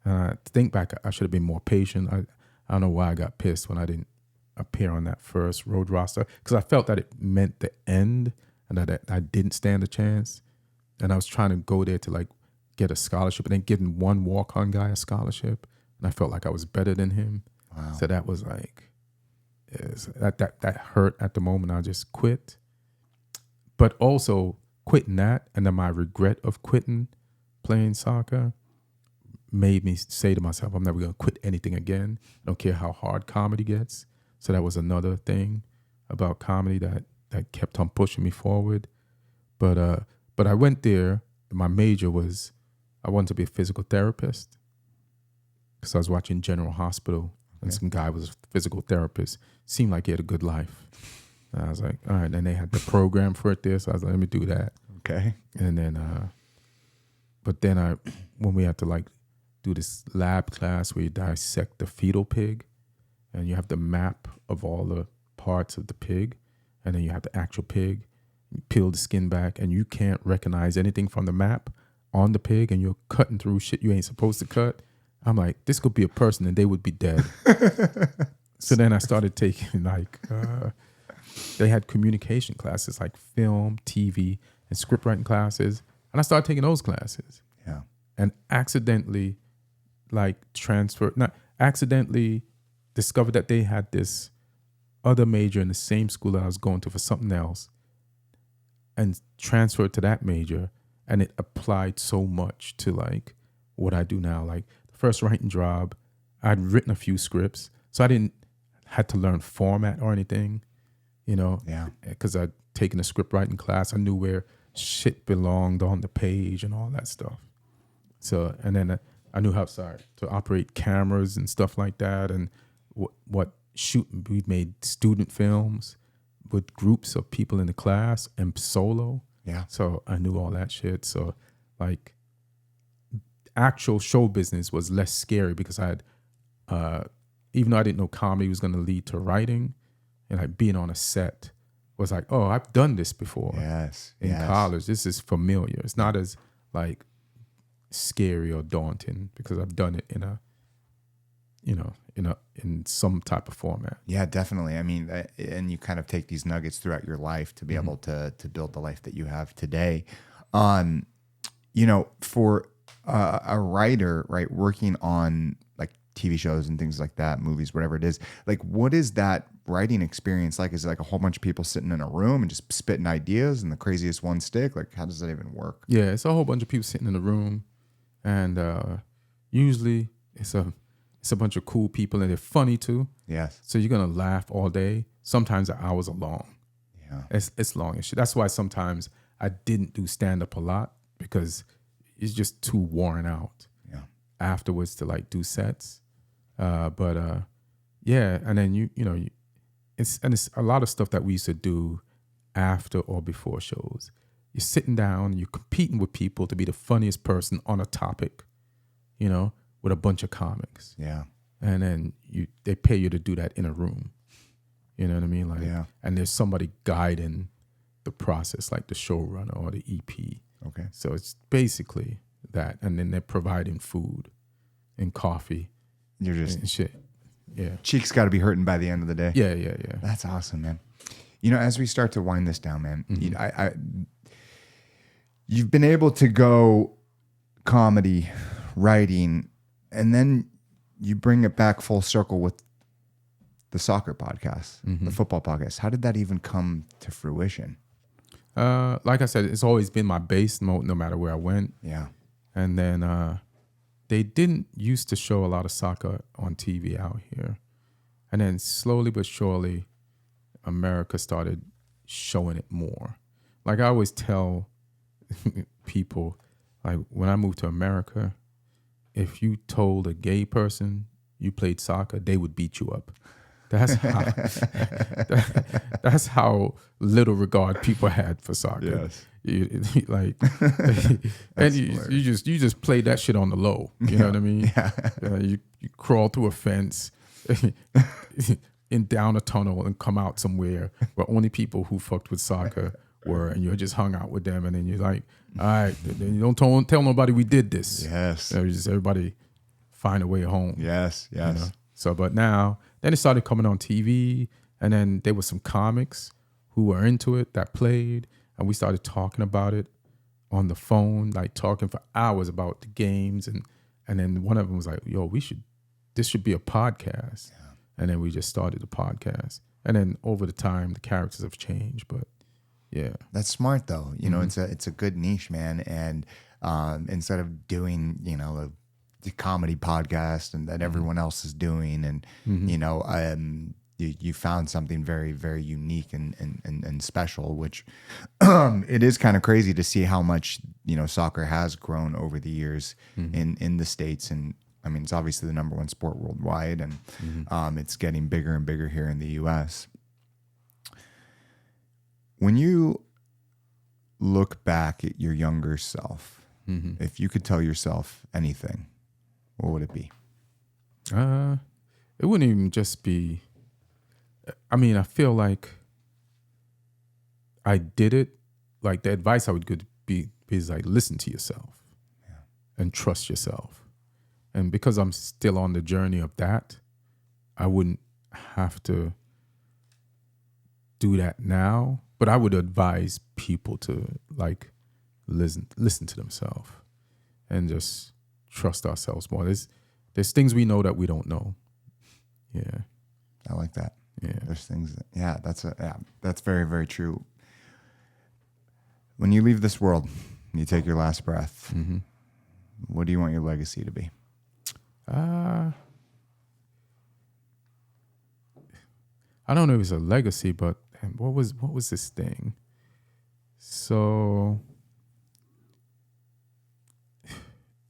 And I think back, I should have been more patient. I don't know why I got pissed when I didn't appear on that first road roster, because I felt that it meant the end and that I didn't stand a chance. And I was trying to go there to like get a scholarship, and then giving one walk-on guy a scholarship, and I felt like I was better than him. Wow. So that was like, that hurt at the moment. I just quit. But also quitting that, and then my regret of quitting playing soccer made me say to myself, I'm never going to quit anything again. I don't care how hard comedy gets. So that was another thing about comedy that kept on pushing me forward. But I went there. My major was, I wanted to be a physical therapist because I was watching General Hospital, and some guy was a physical therapist. Seemed like he had a good life. And I was like, all right. And they had the program for it there, so I was like, let me do that. Okay. And then, when we had to like do this lab class where you dissect the fetal pig, and you have the map of all the parts of the pig, and then you have the actual pig. You peel the skin back, and you can't recognize anything from the map on the pig, and you're cutting through shit you ain't supposed to cut. I'm like, this could be a person, and they would be dead. So then I started taking they had communication classes like film, TV, and script writing classes, and I started taking those classes. Yeah. And accidentally discovered that they had this other major in the same school that I was going to for something else, and transferred to that major, and it applied so much to like what I do now. Like the first writing job, I'd written a few scripts, so I didn't had to learn format or anything, Yeah. because I'd taken a script writing class. I knew where shit belonged on the page and all that stuff. So, and then I knew how to operate cameras and stuff like that, and we made student films with groups of people in the class and solo. Yeah. So I knew all that shit. So like actual show business was less scary because I had, even though I didn't know comedy was going to lead to writing, and like being on a set was like, oh, I've done this before. Yes. In college, this is familiar. It's not as like scary or daunting because I've done it in some type of format. Yeah, definitely. I mean, and you kind of take these nuggets throughout your life to be able to build the life that you have today. For a writer, right, working on like TV shows and things like that, movies, whatever it is, like what is that writing experience like? Is it like a whole bunch of people sitting in a room and just spitting ideas and the craziest one stick? Like, how does that even work? Yeah, it's a whole bunch of people sitting in a room, and usually it's a bunch of cool people, and they're funny too. Yes. So you're gonna laugh all day. Sometimes the hours are long. Yeah. It's long and shit. That's why sometimes I didn't do stand up a lot, because it's just too worn out. Yeah. Afterwards to like do sets, yeah, and then it's a lot of stuff that we used to do after or before shows. You're sitting down, you're competing with people to be the funniest person on a topic, with a bunch of comics. Yeah. And then they pay you to do that in a room. You know what I mean? Like, yeah. And there's somebody guiding, the process, like the showrunner or the EP. Okay. So it's basically that, and then they're providing food and coffee You're just and shit. Yeah. cheeks got to be hurting by the end of the day. Yeah. That's awesome, man. You know, as we start to wind this down, man, you've been able to go comedy, writing, and then you bring it back full circle with the soccer podcast, the football podcast. How did that even come to fruition? Like I said, it's always been my base no matter where I went. Yeah. And then they didn't used to show a lot of soccer on TV out here. And then slowly but surely, America started showing it more. Like I always tell people, like when I moved to America, if you told a gay person you played soccer, they would beat you up. That's how that's how little regard people had for soccer. Yes. And you just play that shit on the low. You know what I mean? Yeah. You crawl through a fence, in down a tunnel, and come out somewhere where only people who fucked with soccer were, and you just hung out with them, and then you're like, all right, then you don't tell nobody we did this. Yes. Just everybody find a way home. Yes. You know? So, but now, then it started coming on TV, and then there was some comics who were into it that played, and we started talking about it on the phone, like talking for hours about the games, and then one of them was like, yo, this should be a podcast. Yeah. And then we just started the podcast. And then over the time, the characters have changed, but yeah. That's smart though. You know, it's a good niche, man. And instead of doing, you know, the comedy podcast and that everyone else is doing, and you know, you found something very, very unique and special, which it is kind of crazy to see how much, you know, soccer has grown over the years in the States. And I mean, it's obviously the number one sport worldwide, and it's getting bigger and bigger here in the U.S. When you look back at your younger self, if you could tell yourself anything, what would it be? It wouldn't even just be, I mean, I feel like I did it. Like the advice I would give is like, listen to yourself and trust yourself. And because I'm still on the journey of that, I wouldn't have to do that now. But I would advise people to like listen to themselves and just trust ourselves more. There's things we know that we don't know. Yeah. I like that. Yeah. There's things that's very, very true. When you leave this world, you take your last breath, what do you want your legacy to be? I don't know if it's a legacy, but what was this thing? So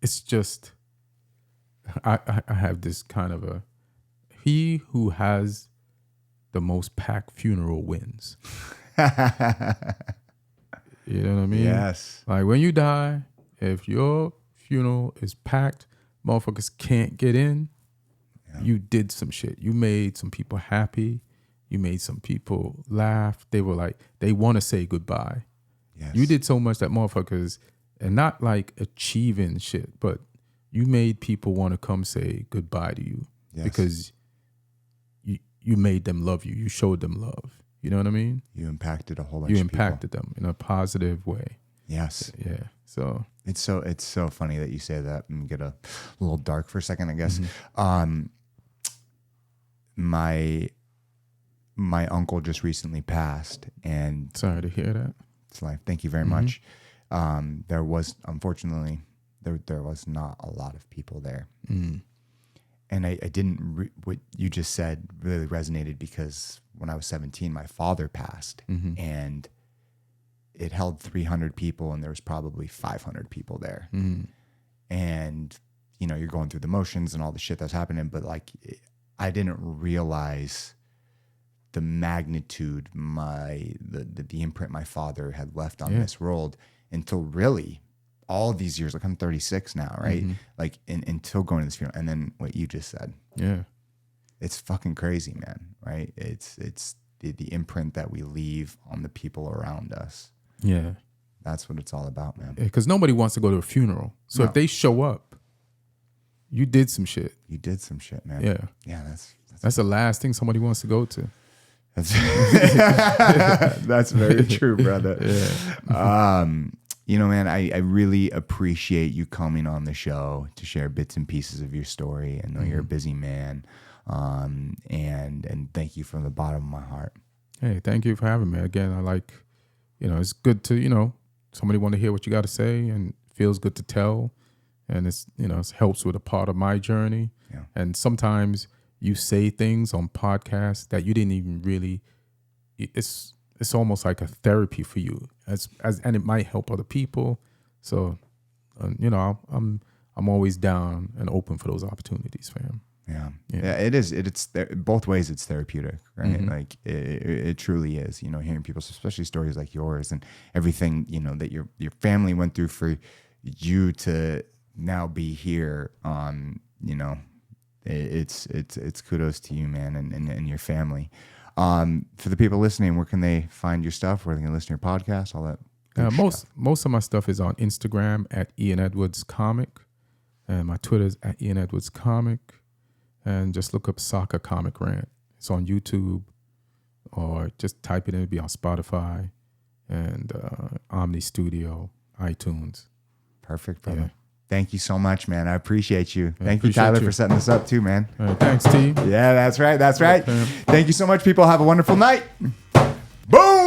it's just I have this kind of a, he who has the most packed funeral wins. You know what I mean? Yes. Like when you die, if your funeral is packed, motherfuckers can't get in, you did some shit. You made some people happy. You made some people laugh. They were like, they want to say goodbye. Yes. You did so much that motherfuckers, and not like achieving shit, but you made people want to come say goodbye to you because you made them love you. You showed them love. You know what I mean? You impacted a whole bunch of people. You impacted them in a positive way. Yes. Yeah. So it's so funny that you say that, and get a little dark for a second, I guess. My uncle just recently passed, and sorry to hear that. It's life. Thank you very much. There was, unfortunately, there was not a lot of people there. And I didn't, what you just said really resonated, because when I was 17, my father passed, and it held 300 people, and there was probably 500 people there. And, you know, you're going through the motions and all the shit that's happening, but like, I didn't realize the magnitude, the imprint my father had left on this world until really all these years. Like I'm 36 now, right? Like until going to this funeral, and then what you just said. Yeah, it's fucking crazy, man. Right? It's the imprint that we leave on the people around us. Yeah. That's what it's all about, man. Because nobody wants to go to a funeral. So if they show up, you did some shit. You did some shit, man. Yeah. Yeah, That's the last thing somebody wants to go to. That's that's very true, brother. Yeah. You know, man, I really appreciate you coming on the show to share bits and pieces of your story. I know you're a busy man. And thank you from the bottom of my heart. Hey, thank you for having me. Again, I like, it's good to, somebody want to hear what you got to say, and it feels good to tell. And it's, it helps with a part of my journey. Yeah. And sometimes you say things on podcasts that you didn't even really, it's almost like a therapy for you and it might help other people. So, I'm always down and open for those opportunities, fam. Yeah, it is. It's both ways. It's therapeutic, right? Mm-hmm. Like it truly is. Hearing people's, especially stories like yours, and everything that your family went through for you to now be here. It's kudos to you, man, and your family. For the people listening, where can they find your stuff? Where they can listen to your podcast? All that. Most of my stuff is on Instagram at Ian Edwards Comic, and my Twitter is at Ian Edwards Comic. And just look up Soccer Comic Rant. It's on YouTube, or just type it in. It'll be on Spotify and Omni Studio, iTunes. Perfect, brother. Yeah. Thank you so much, man. I appreciate you. I Thank you, Tyler, for setting this up too, man. Thanks, T. Yeah, that's right. That's right. Thank you so much, people. Have a wonderful night. Boom!